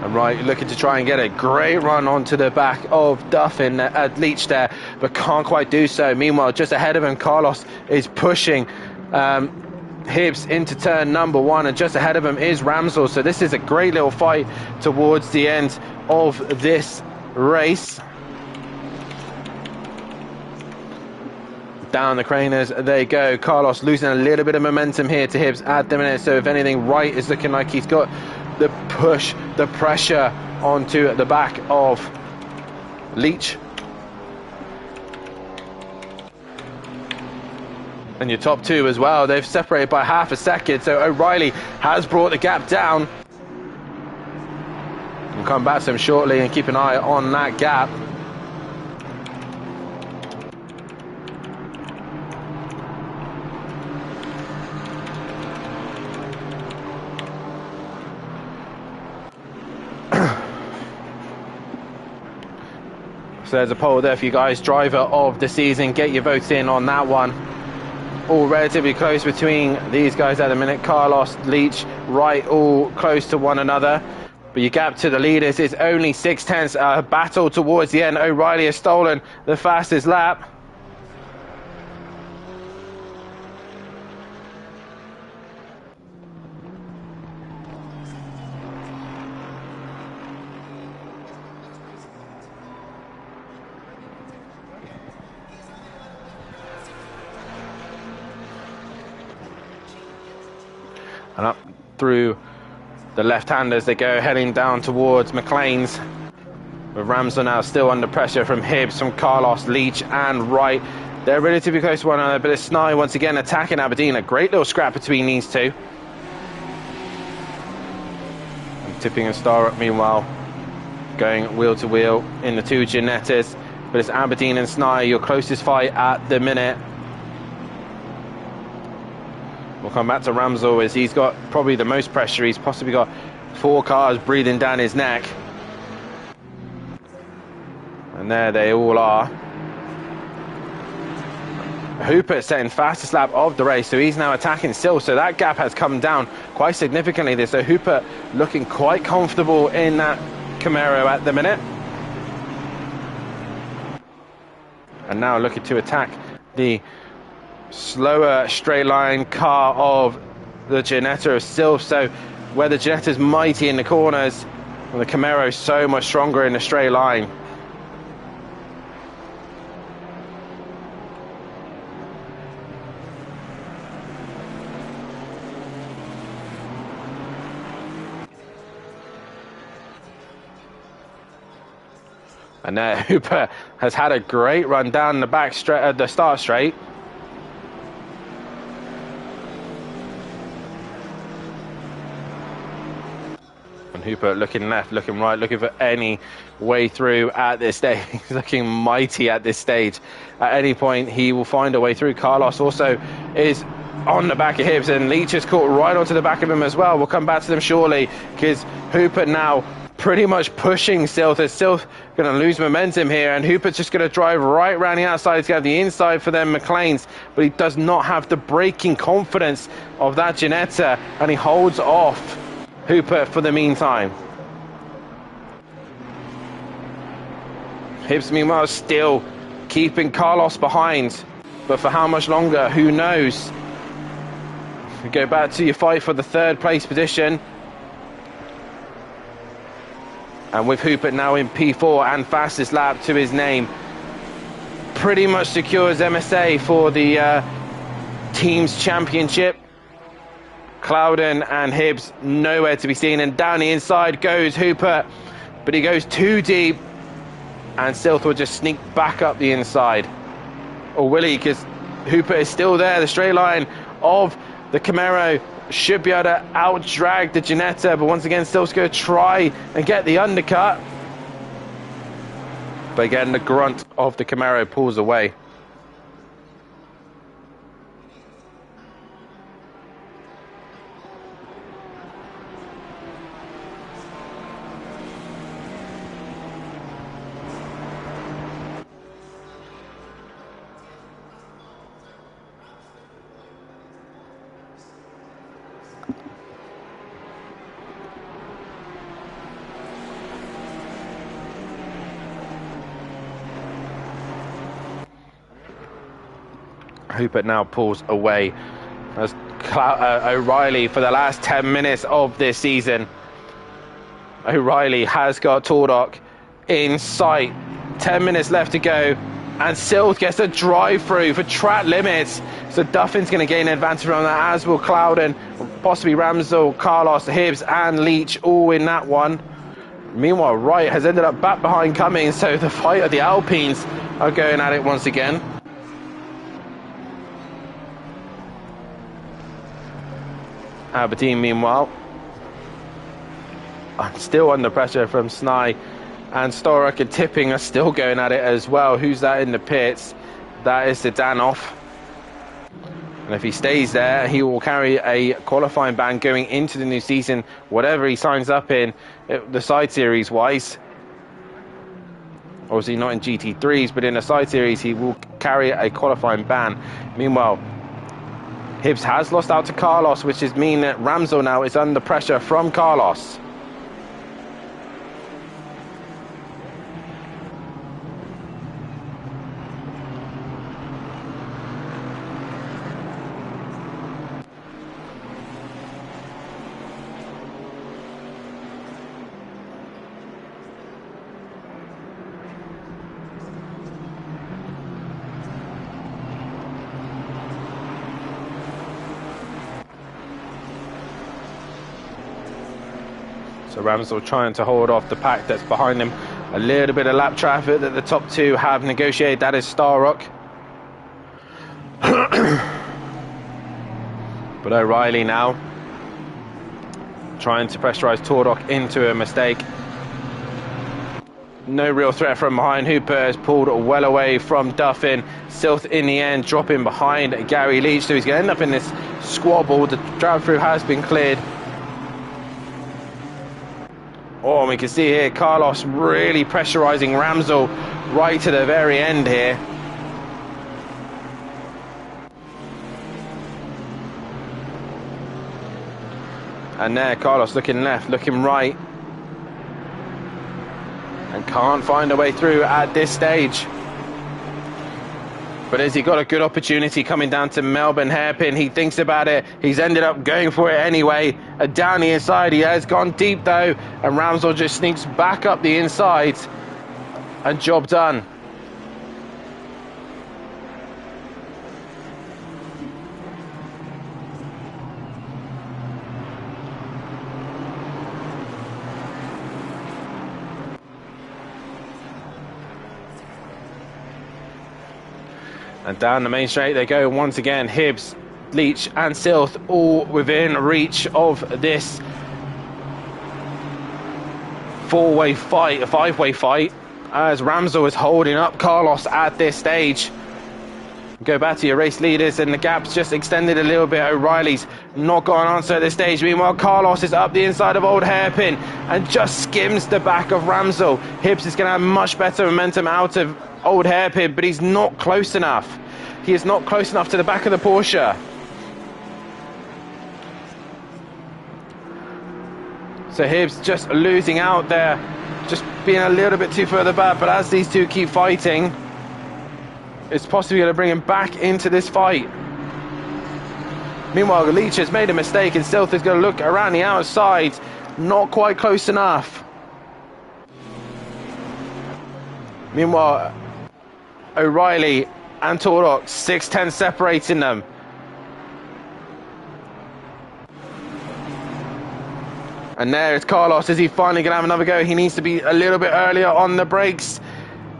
And Wright looking to try and get a great run onto the back of Duffin at Leach there, but can't quite do so. Meanwhile, just ahead of him, Carlos is pushing Hibbs into turn number 1, and just ahead of him is Ramsell. So this is a great little fight towards the end of this race. Down the craners they go. Carlos losing a little bit of momentum here to Hibbs at the minute. So if anything, Wright is looking like he's got the push, the pressure onto the back of Leach. And your top two as well, they've separated by half a second, so O'Reilly has brought the gap down. We'll come back to him shortly and keep an eye on that gap. So there's a poll there for you guys, driver of the season. Get your votes in on that one. All relatively close between these guys at the minute. Carlos, Leach, Wright, all close to one another. But your gap to the leaders is only 6/10. A battle towards the end. O'Reilly has stolen the fastest lap. And up through the left-handers they go, heading down towards McLean's. With Ramsell now still under pressure from Hibbs, from Carlos, Leach and Wright. They're relatively close to one another, but it's Snye once again attacking Aberdeen. A great little scrap between these two. And Tipping and Starrup, meanwhile, going wheel to wheel in the two Ginettas. But it's Aberdeen and Snye, your closest fight at the minute. We'll come back to Ramsell, as he's got probably the most pressure. He's possibly got 4 cars breathing down his neck. And there they all are. Hooper setting fastest lap of the race, so he's now attacking still. So that gap has come down quite significantly there. So Hooper looking quite comfortable in that Camaro at the minute. And now looking to attack the slower straight line car of the Ginetta of Silv. So where the Ginetta's mighty in the corners, and the Camaro's so much stronger in the straight line. And there Hooper has had a great run down the back straight, the start straight. And Hooper looking left, looking right, looking for any way through at this stage. He's looking mighty at this stage. At any point, he will find a way through. Carlos also is on the back of Hibbs, and Leach is caught right onto the back of him as well. We'll come back to them shortly, because Hooper now pretty much pushing Silth. Is Silth going to lose momentum here, and Hooper's just going to drive right around the outside. He's got the inside for them McLeans, but he does not have the braking confidence of that Ginetta, and he holds off Hooper for the meantime. Hibbs meanwhile still keeping Carlos behind, but for how much longer, who knows. We go back to your fight for the third place position, and with Hooper now in P4 and fastest lap to his name, pretty much secures MSA for the team's championship. Clouden and Hibbs nowhere to be seen, and down the inside goes Hooper, but he goes too deep, and Silth will just sneak back up the inside. Or will he? Because Hooper is still there. The straight line of the Camaro should be able to out-drag the Ginetta, but once again, Silth's going to try and get the undercut. But again, the grunt of the Camaro pulls away. Hooper now pulls away as O'Reilly, for the last 10 minutes of this season, O'Reilly has got Tordock in sight. 10 minutes left to go, and Silth gets a drive through for track limits, so Duffin's going to gain an advantage from that, as will Clouden, possibly Ramsdell, Carlos, Hibbs and Leach all in that one. Meanwhile, Wright has ended up back behind Cummings, so the fight of the Alpines are going at it once again. Aberdeen, meanwhile, still under pressure from Snai, and Storrock and Tipping are still going at it as well. Who's that in the pits? That is Zdanov. And if he stays there, he will carry a qualifying ban going into the new season, whatever he signs up in, the side series wise. Obviously not in GT3s, but in the side series he will carry a qualifying ban. Meanwhile, Hibbs has lost out to Carlos, which is mean that Ramsdell now is under pressure from Carlos. So Ramsdell trying to hold off the pack that's behind him. A little bit of lap traffic that the top two have negotiated. That is Starrock. But O'Reilly now trying to pressurise Tordock into a mistake. No real threat from behind. Hooper has pulled well away from Duffin. Silth in the end dropping behind Gary Leach, so he's going to end up in this squabble. The drive-through has been cleared. Oh, and we can see here Carlos really pressurising Ramsdell right to the very end here. And there Carlos looking left, looking right, and can't find a way through at this stage. But has he got a good opportunity coming down to Melbourne hairpin? He thinks about it. He's ended up going for it anyway. Down the inside, he has gone deep though, and Ramsdell just sneaks back up the inside, and job done. And down the main straight they go once again. Hibbs, Leach and Silth all within reach of this four-way fight, a five-way fight, as Ramsell is holding up Carlos at this stage. Go back to your race leaders, and the gap's just extended a little bit. O'Reilly's not got an answer at this stage. Meanwhile, Carlos is up the inside of Old Hairpin and just skims the back of Ramsell. Hibbs is going to have much better momentum out of Old Hairpin, but he's not close enough. He is not close enough to the back of the Porsche. So Hibbs just losing out there, just being a little bit too further back. But as these two keep fighting, it's possibly going to bring him back into this fight. Meanwhile, Leach has made a mistake, and Stealth is going to look around the outside. Not quite close enough. Meanwhile, O'Reilly and Torok, 6'10" separating them. And there is Carlos. Is he finally going to have another go? He needs to be a little bit earlier on the brakes.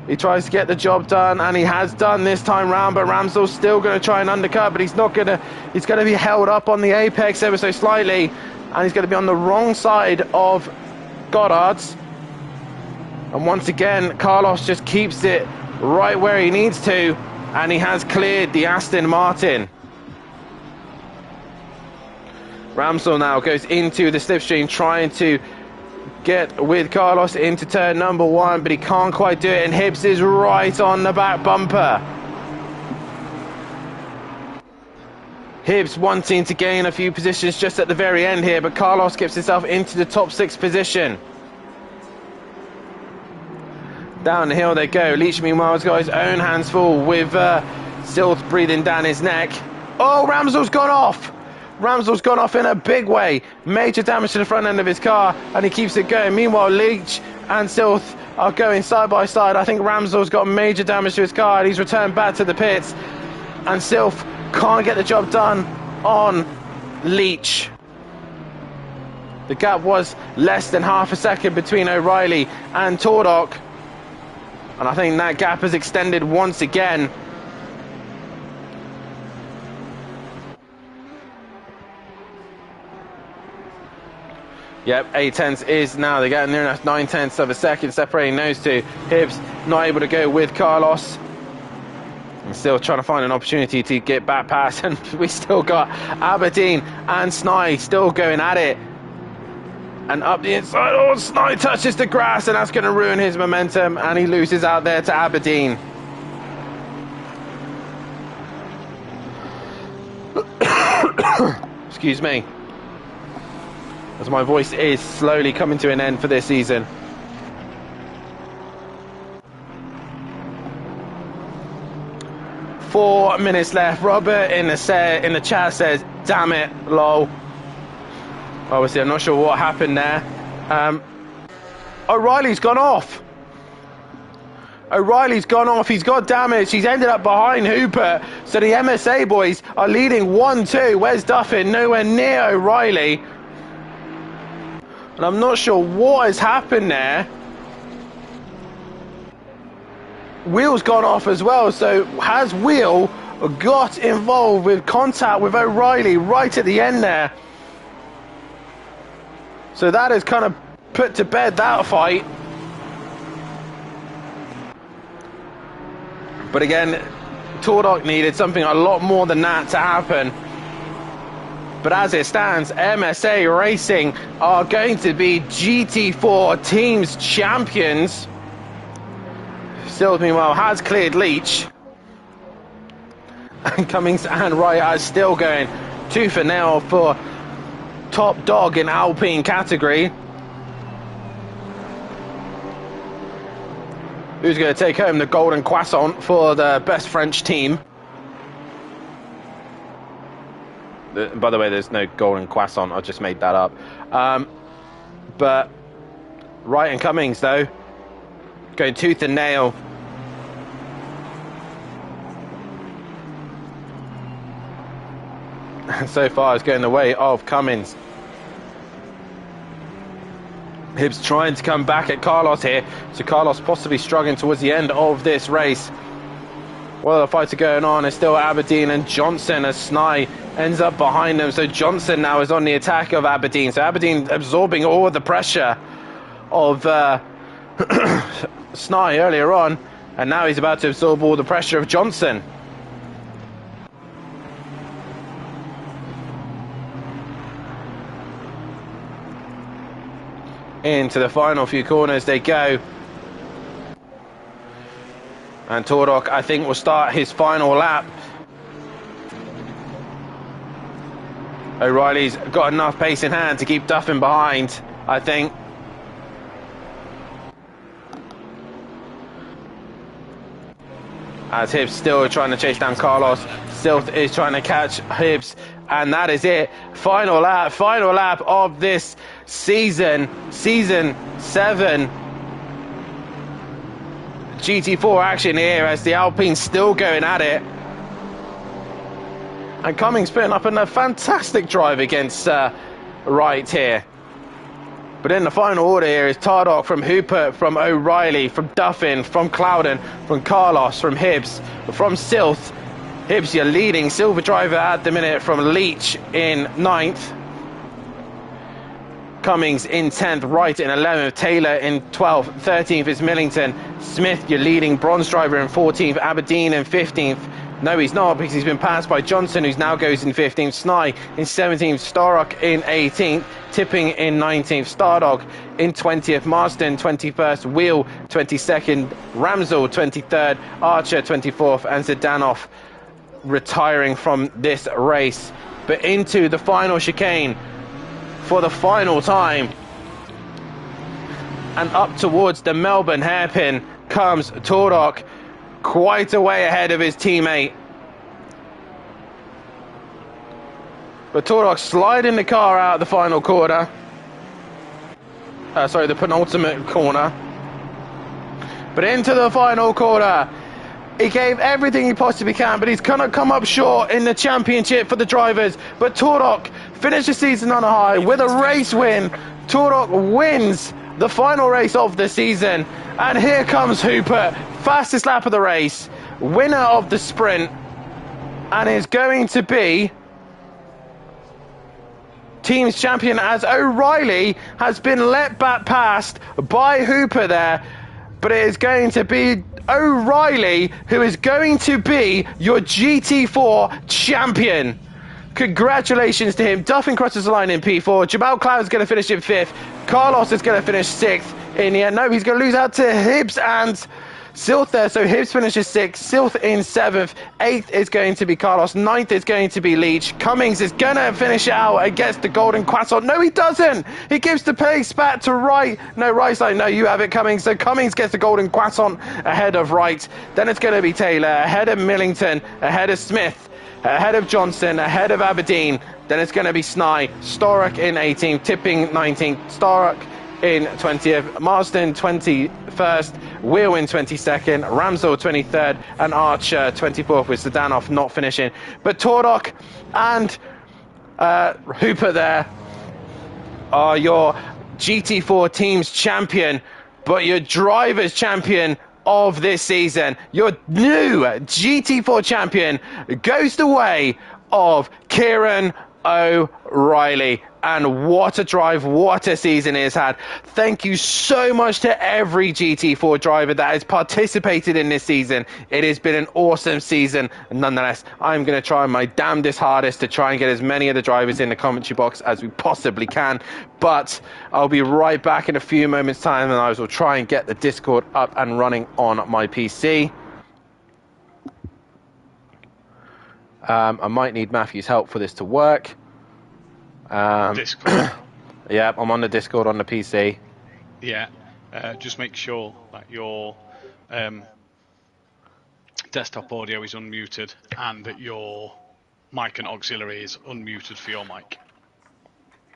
He tries to get the job done, and he has done this time round, but Ramsell's still going to try and undercut, but he's not going to. He's going to be held up on the apex ever so slightly, and he's going to be on the wrong side of Goddard's. And once again, Carlos just keeps it right where he needs to, and he has cleared the Aston Martin. Ramsell now goes into the slipstream, trying to get with Carlos into turn number one, but he can't quite do it, and Hibbs is right on the back bumper. Hibbs wanting to gain a few positions just at the very end here, but Carlos gets himself into the top 6 position. Down the hill they go. Leach, meanwhile, has got his own hands full with silt breathing down his neck. Oh, Ramsell's gone off! Ramsell's gone off in a big way. Major damage to the front end of his car, and he keeps it going. Meanwhile, Leach and Silth are going side by side. I think Ramsell's got major damage to his car, and he's returned back to the pits. And Silth can't get the job done on Leach. The gap was less than half a second between O'Reilly and Tordock. And I think that gap has extended once again. Yep, 8/10 is now. They're getting near enough 9/10 of a second separating those two. Hibbs not able to go with Carlos. And still trying to find an opportunity to get back past. And we still got Aberdeen and Snide still going at it. And up the inside, oh, Snide touches the grass, and that's going to ruin his momentum. And he loses out there to Aberdeen. Excuse me, as my voice is slowly coming to an end for this season. Four minutes left. Robert in the chat says, "Damn it, lol." Obviously, I'm not sure what happened there. O'Reilly's gone off. O'Reilly's gone off. He's got damage. He's ended up behind Hooper. So the MSA boys are leading 1-2. Where's Duffin? Nowhere near O'Reilly. And I'm not sure what has happened there. Wheel's gone off as well. So has Wheel got involved with contact with O'Reilly right at the end there? So that has kind of put to bed that fight. But again, Tordock needed something a lot more than that to happen. But as it stands, MSA Racing are going to be GT4 Teams champions. Still, meanwhile, has cleared Leach. And Cummings and Wright are still going tooth and nail for top dog in Alpine category. Who's going to take home the golden croissant for the best French team? By the way, there's no golden croissant. I just made that up. But Wright and Cummings, though, going tooth and nail. And so far, it's going the way of Cummings. Hibbs trying to come back at Carlos here. So Carlos possibly struggling towards the end of this race. While the fights are going on, it's still Aberdeen and Johnson as Snide ends up behind them. So Johnson now is on the attack of Aberdeen. So Aberdeen absorbing all of the pressure of Snai earlier on, and now he's about to absorb all the pressure of Johnson. Into the final few corners they go. And Tordok, I think, will start his final lap. O'Reilly's got enough pace in hand to keep Duffin behind, I think. As Hibbs still trying to chase down Carlos. Silth is trying to catch Hibbs. And that is it. Final lap of this season. Season 7. GT4 action here as the Alpine's still going at it. And Cummings putting up a fantastic drive against Wright here. But in the final order here is Tardok from Hooper, from O'Reilly, from Duffin, from Clouden, from Carlos, from Hibbs, from Silth. Hibbs, your leading silver driver at the minute, from Leach in 9th. Cummings in 10th, Wright in 11th, Taylor in 12th, 13th is Millington. Smith, your leading bronze driver, in 14th, Aberdeen in 15th. No, he's not, because he's been passed by Johnson, who now goes in 15th, Snai in 17th, Starrock in 18th, Tipping in 19th, Stardog in 20th, Marsden 21st, Wheel 22nd, Ramsel 23rd, Archer 24th, and Zdanov retiring from this race. But into the final chicane for the final time, and up towards the Melbourne hairpin comes Tordok, quite a way ahead of his teammate. But Tordok sliding the car out of the final corner. The penultimate corner. But into the final corner. He gave everything he possibly can, but he's going to come up short in the championship for the drivers. But Tordok finished the season on a high with a race win. Tordok wins the final race of the season. And here comes Hooper, fastest lap of the race, winner of the sprint, and is going to be team's champion, as O'Reilly has been let back past by Hooper there. But it is going to be O'Reilly who is going to be your GT4 champion. Congratulations to him. Duffin crosses the line in P4. Jamal Cloud's going to finish in 5th. Carlos is going to finish 6th. In the end, no, he's going to lose out to Hibbs and Silth there. So Hibbs finishes 6th, Silth in 7th. 8th is going to be Carlos. 9th is going to be Leach. Cummings is going to finish it out against the Golden Croissant. No, he doesn't. He gives the pace back to Wright. No, Wright's like, no, you have it, Cummings. So Cummings gets the Golden Croissant ahead of Wright. Then it's going to be Taylor, ahead of Millington, ahead of Smith, ahead of Johnson, ahead of Aberdeen. Then it's going to be Snai, Storrock in 18th, Tipping 19th, Storrock in 20th, Marsden 21st, Wheel in 22nd, Ramsel 23rd, and Archer 24th, with Zdanov not finishing. But Tordok and Hooper there are your GT4 team's champion, but your driver's champion of this season. Your new GT4 champion goes the way of Kieran O'Reilly. And what a drive, what a season he has had. Thank you so much to every GT4 driver that has participated in this season. It has been an awesome season. Nonetheless, I'm going to try my damnedest hardest to try and get as many of the drivers in the commentary box as we possibly can. But I'll be right back in a few moments' time, and I will try and get the Discord up and running on my PC. I might need Matthew's help for this to work. Discord. Yeah, I'm on the Discord on the PC. Yeah, just make sure that your desktop audio is unmuted and that your mic and auxiliary is unmuted for your mic.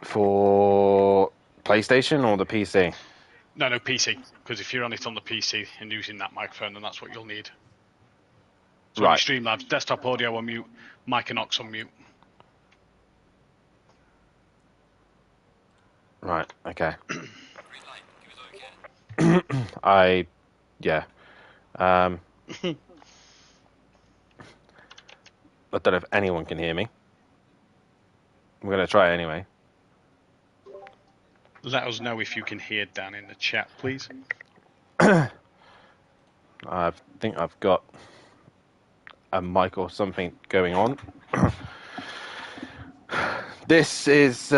For PlayStation or the PC? No, PC. Because if you're on it on the PC and using that microphone, then that's what you'll need. So right. Streamlabs, desktop audio on mute, mic and aux on mute. Right, okay. Yeah. I don't know if anyone can hear me. I'm going to try anyway. Let us know if you can hear Dan in the chat, please. I think I've got a mic or something going on. This is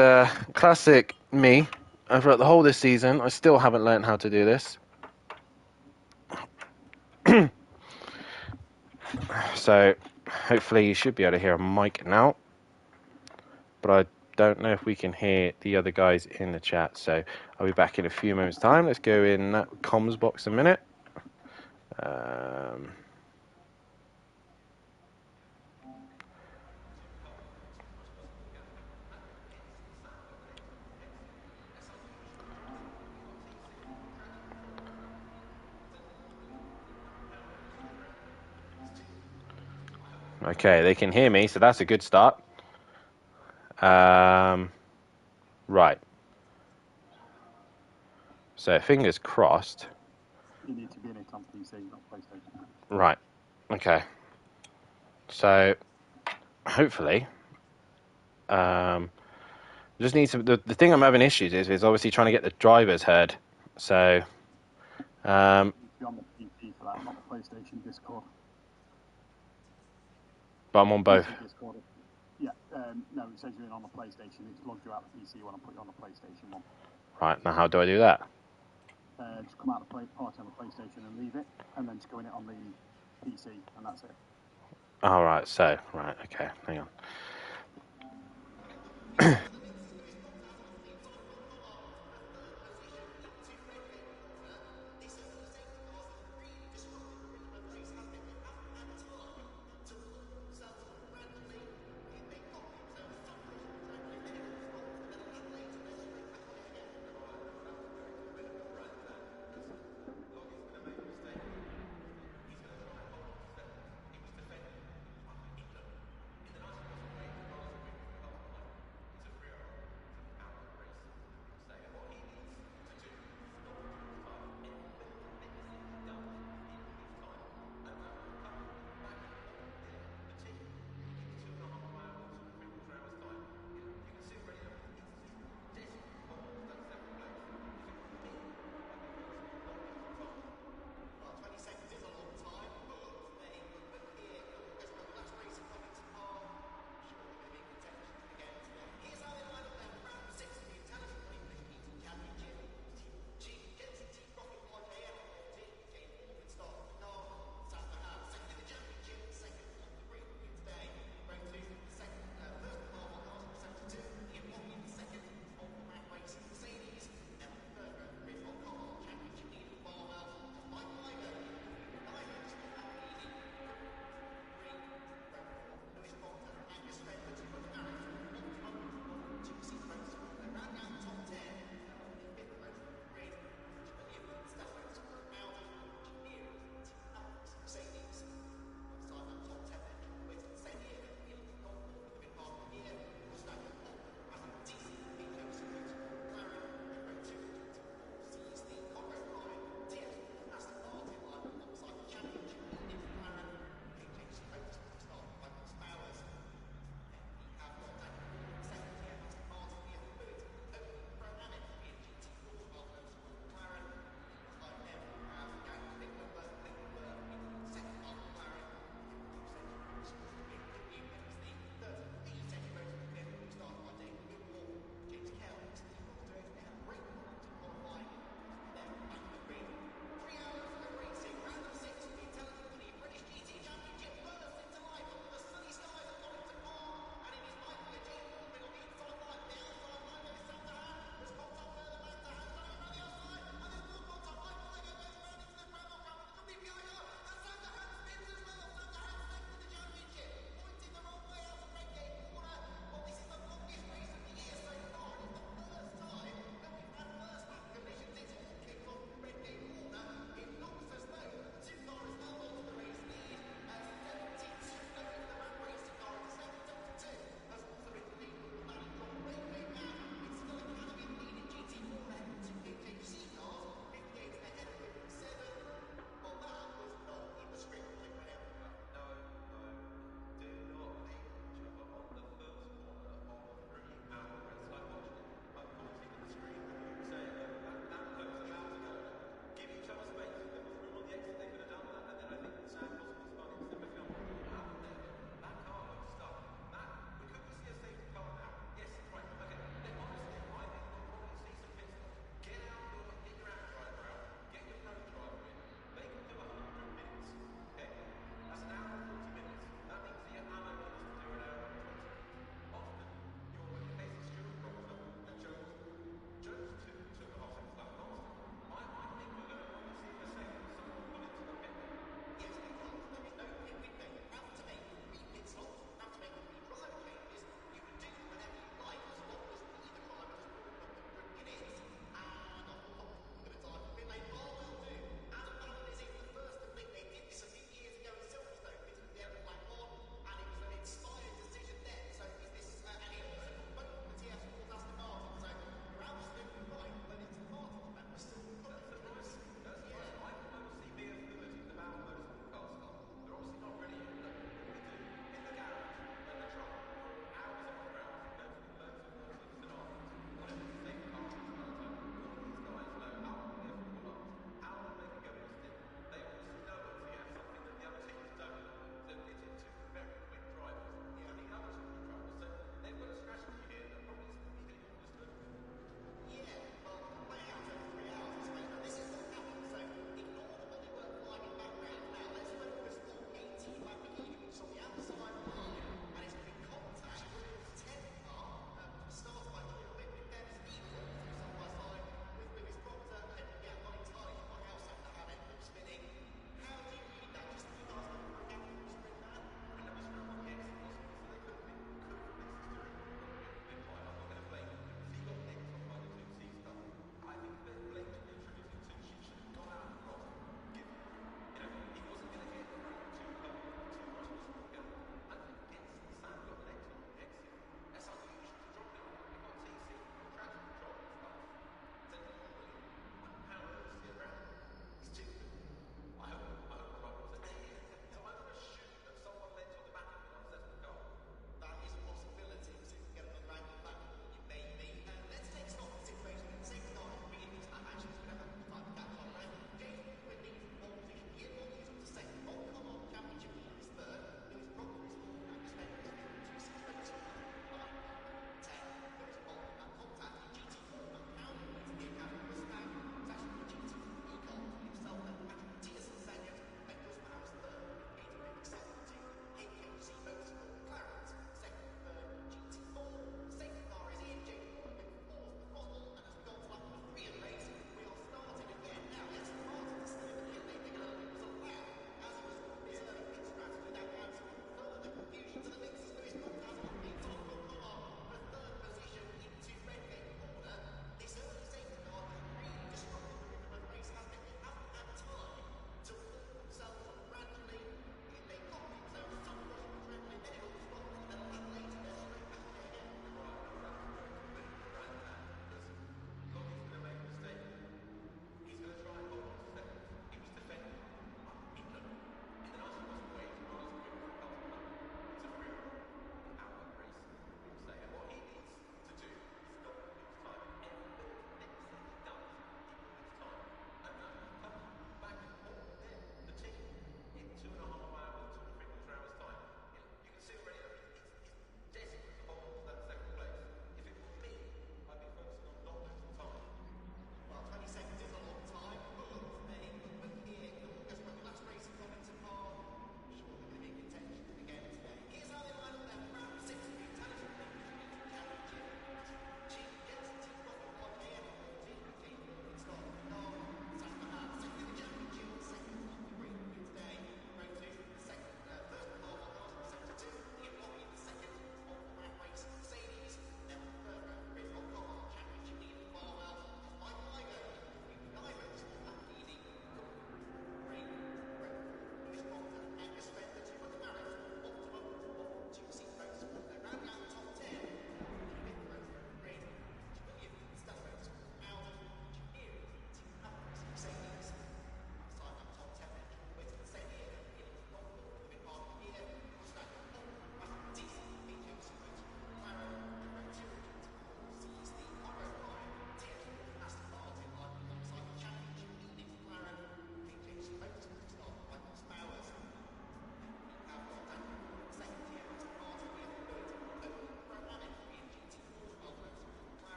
classic me. Throughout the whole this season, I still haven't learned how to do this. So hopefully you should be able to hear a mic now. But I don't know if we can hear the other guys in the chat. So I'll be back in a few moments' time. Let's go in that comms box a minute. Okay, they can hear me, so that's a good start. Right. So fingers crossed. You need to be in it on PC, not PlayStation. Right. Okay. So hopefully, just need some. The thing I'm having issues is obviously trying to get the drivers heard. So, You need to be on the PC for that, not the PlayStation Discord. but I'm on both. PC Discord. Yeah, no, it says you're in on the PlayStation. It's logged you out the PC when I put you on the PlayStation one. Right. Now, how do I do that? Just come out of the party on the PlayStation and leave it, and then just go in it on the PC, and that's it. All right. So, right. Okay. Hang on.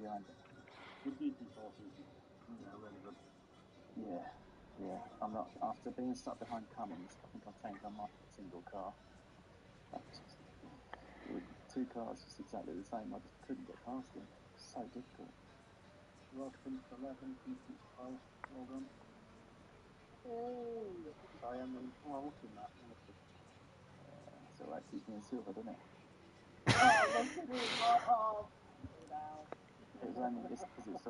behind it. Good GT4 season. Yeah, really good. Yeah. I'm not, after being stuck behind Cummins, I think I've changed my mind to a single car. With 2 cars just exactly the same, I just couldn't get past them. It's so difficult. Well, finished 11, finished 12. Well done. Oh, sorry, I'm looking at that. So that keeps me in silver, doesn't it? It was only just because it's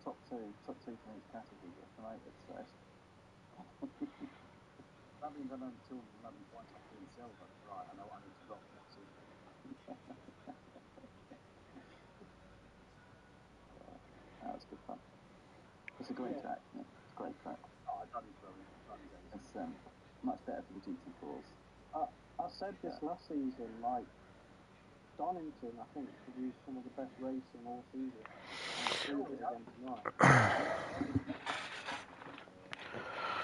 top two from each category get promoted, so that means I'm only 211 points off being silver. Right, I know what I need to drop next season. That was good fun. It's a great track, isn't it? It's a great track. Oh, that is brilliant. That is ace. It's much better for the GT4s. I said this last season, like, Donington, I think, produced some of the best racing all season. And proved it again tonight.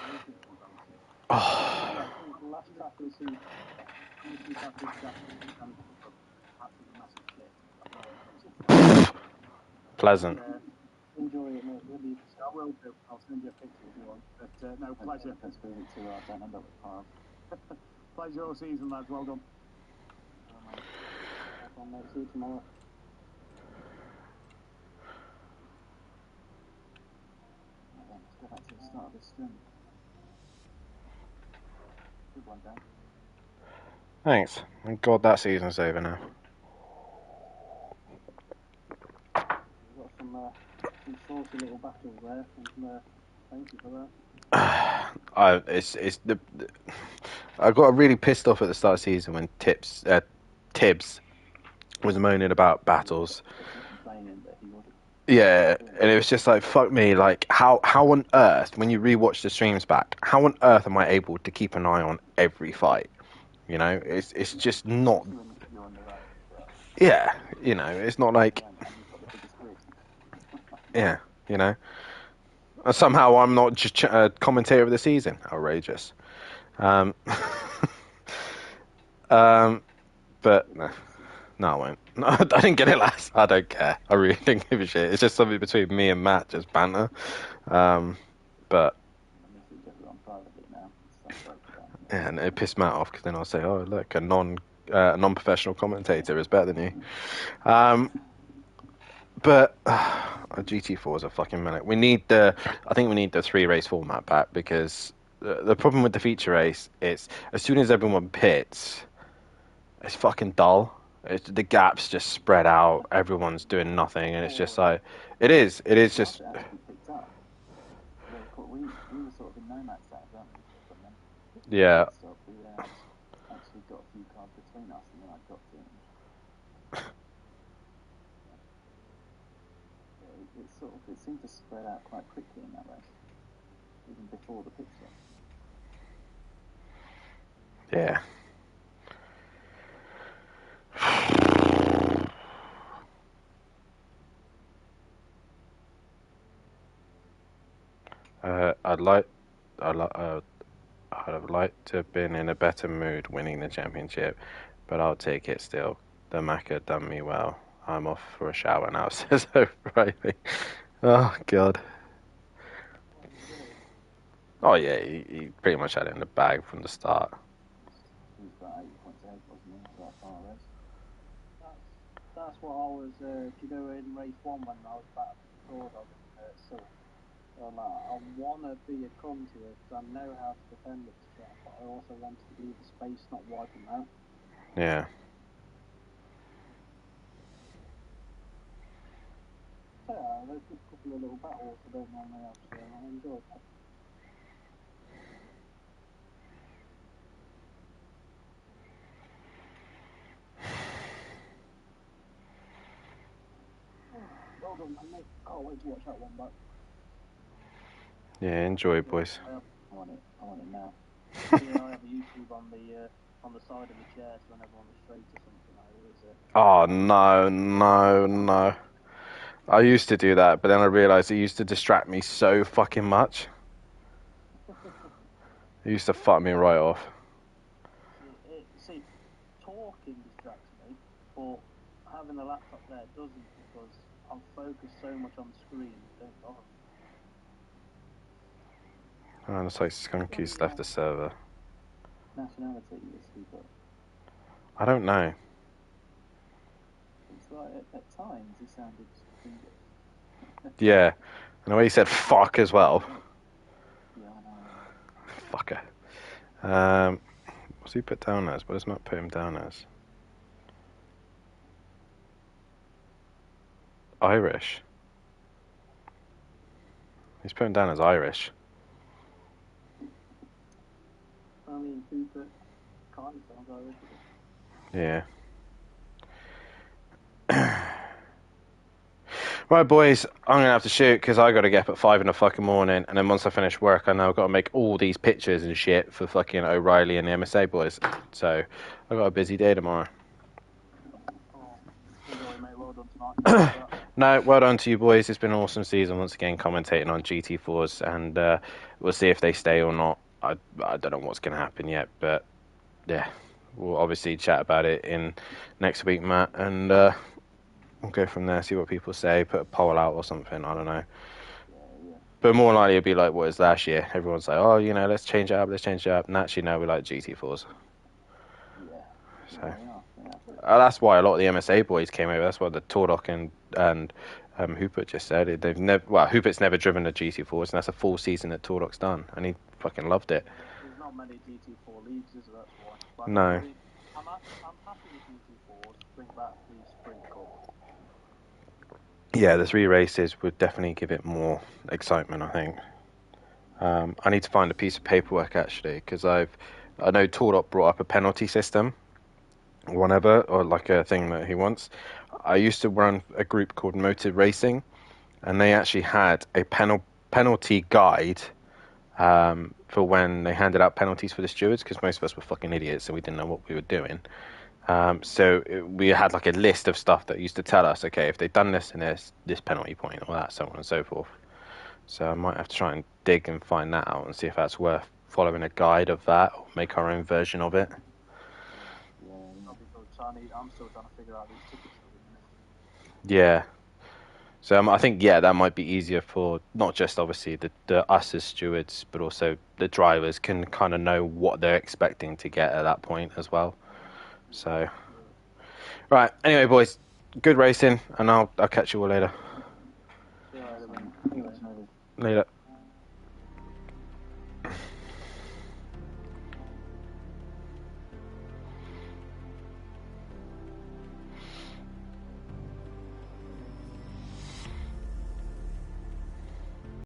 Anything from Donington. Yeah, I think the last track of the season, anything track this track, Donington was absolutely massive shit. That's why I'm racing tonight. Pleasant. Yeah. Enjoy it, mate. Really. I will do. I'll send you a picture if you want. But no, pleasure. Let's move it to I don't end up with piles. Pleasure all season, lads. Well done. Mate. Have fun, mate. See you tomorrow. Right, then, let's go back to the start of this stream. Good one, Dan. Thanks. Thank God that season's over now. We've got some saucy little battles there. And, thank you for that. I got really pissed off at the start of the season when Tibbs was moaning about battles. Yeah, and it was just like, fuck me, like, how on earth, when you rewatch the streams back, how on earth am I able to keep an eye on every fight? You know, it's just not. Yeah, you know, it's not like. Yeah, you know. Somehow I'm not just commentator of the season. Outrageous. But no, I won't. No, I didn't get it last. I don't care. I really don't give a shit. It's just something between me and Matt, just banter. But yeah, and it pissed Matt off because then I'll say, "Oh, look, a non-professional commentator is better than you." But GT4 is a fucking minute. I think we need the 3-race format back because the problem with the feature race is as soon as everyone pits, it's fucking dull. The gaps just spread out. Everyone's doing nothing, and it's just like it is just. We were sort of in no-max setup, weren't we? Yeah. We actually got a few cars between us, and then I dropped in. It seemed to spread out quite quickly in that race, even before the pit stop. Yeah. I'd have liked to have been in a better mood winning the championship, but I'll take it still. The Macca done me well. I'm off for a shower now, says O'Reilly. Oh, God. Oh, yeah, he pretty much had it in the bag from the start. He was about 8 points ahead, wasn't he, for that final race? That's what I was, in race 1 when I was back at Cordog and Silk. I want to be a cunt to it because I know how to defend this track, but I also wanted to leave the space, not wipe them out. Yeah. So, there's a couple of little battles I don't normally have, so I enjoyed that. Well done, mate. Can't wait to watch that one back. Yeah, enjoy it, boys. I want it now. I have a YouTube on the side of the chair, so whenever on the straight or something, I always. Oh, no. I used to do that, but then I realised it used to distract me so fucking much. It used to fuck me right off. See, talking distracts me, but having the laptop there doesn't, because I'm focused so much on the screen. Don't bother. Oh, looks like Skunky's left the server. Nationality is super. I don't know. It's like at times he sounded English. Yeah. And the way he said fuck as well. Yeah, I know. Fucker. What's he put down as? What does Matt put him down as? Irish. He's put him down as Irish. I mean, Cooper kind of sounds Irish. Yeah. Right, boys, I'm going to have to shoot because I got to get up at 5 in the fucking morning, and then once I finish work, I now got to make all these pictures and shit for fucking O'Reilly and the MSA boys. So I've got a busy day tomorrow. Enjoy, mate. Well done tonight. No, well done to you boys. It's been an awesome season once again, commentating on GT4s, and we'll see if they stay or not. I don't know what's going to happen yet, but yeah, we'll obviously chat about it in next week, Matt, and we'll go from there, see what people say, put a poll out or something, I don't know. But more likely it'll be like what it was last year. Everyone's like, oh, let's change it up, and actually now we like GT4s. Yeah. So that's why a lot of the MSA boys came over. That's what the Tordok and Hooper just said. Hooper's never driven a GT4s, and that's a full season that Tordok's done, and he fucking loved it. There's not many GT4 leagues, is there? That's why. But No. I'm happy with GT4s. Bring back the Sprint Cup. Yeah, the 3 races would definitely give it more excitement, I think. I need to find a piece of paperwork actually, because I know Tordok brought up a penalty system, whatever, or like a thing that he wants. I used to run a group called Motive Racing, and they actually had a penalty guide for when they handed out penalties for the stewards, because most of us were fucking idiots and we didn't know what we were doing. We had like a list of stuff that used to tell us, okay, if they've done this and this penalty point or that, so on and so forth. So I might have to try and dig and find that out and see if that's worth following a guide of that or make our own version of it. I'm still trying to figure out these tickets. Yeah. So I think, that might be easier for not just obviously the us as stewards, but also the drivers can kind of know what they're expecting to get at that point as well. So, right. Anyway, boys, good racing, and I'll catch you all later. Yeah, Later.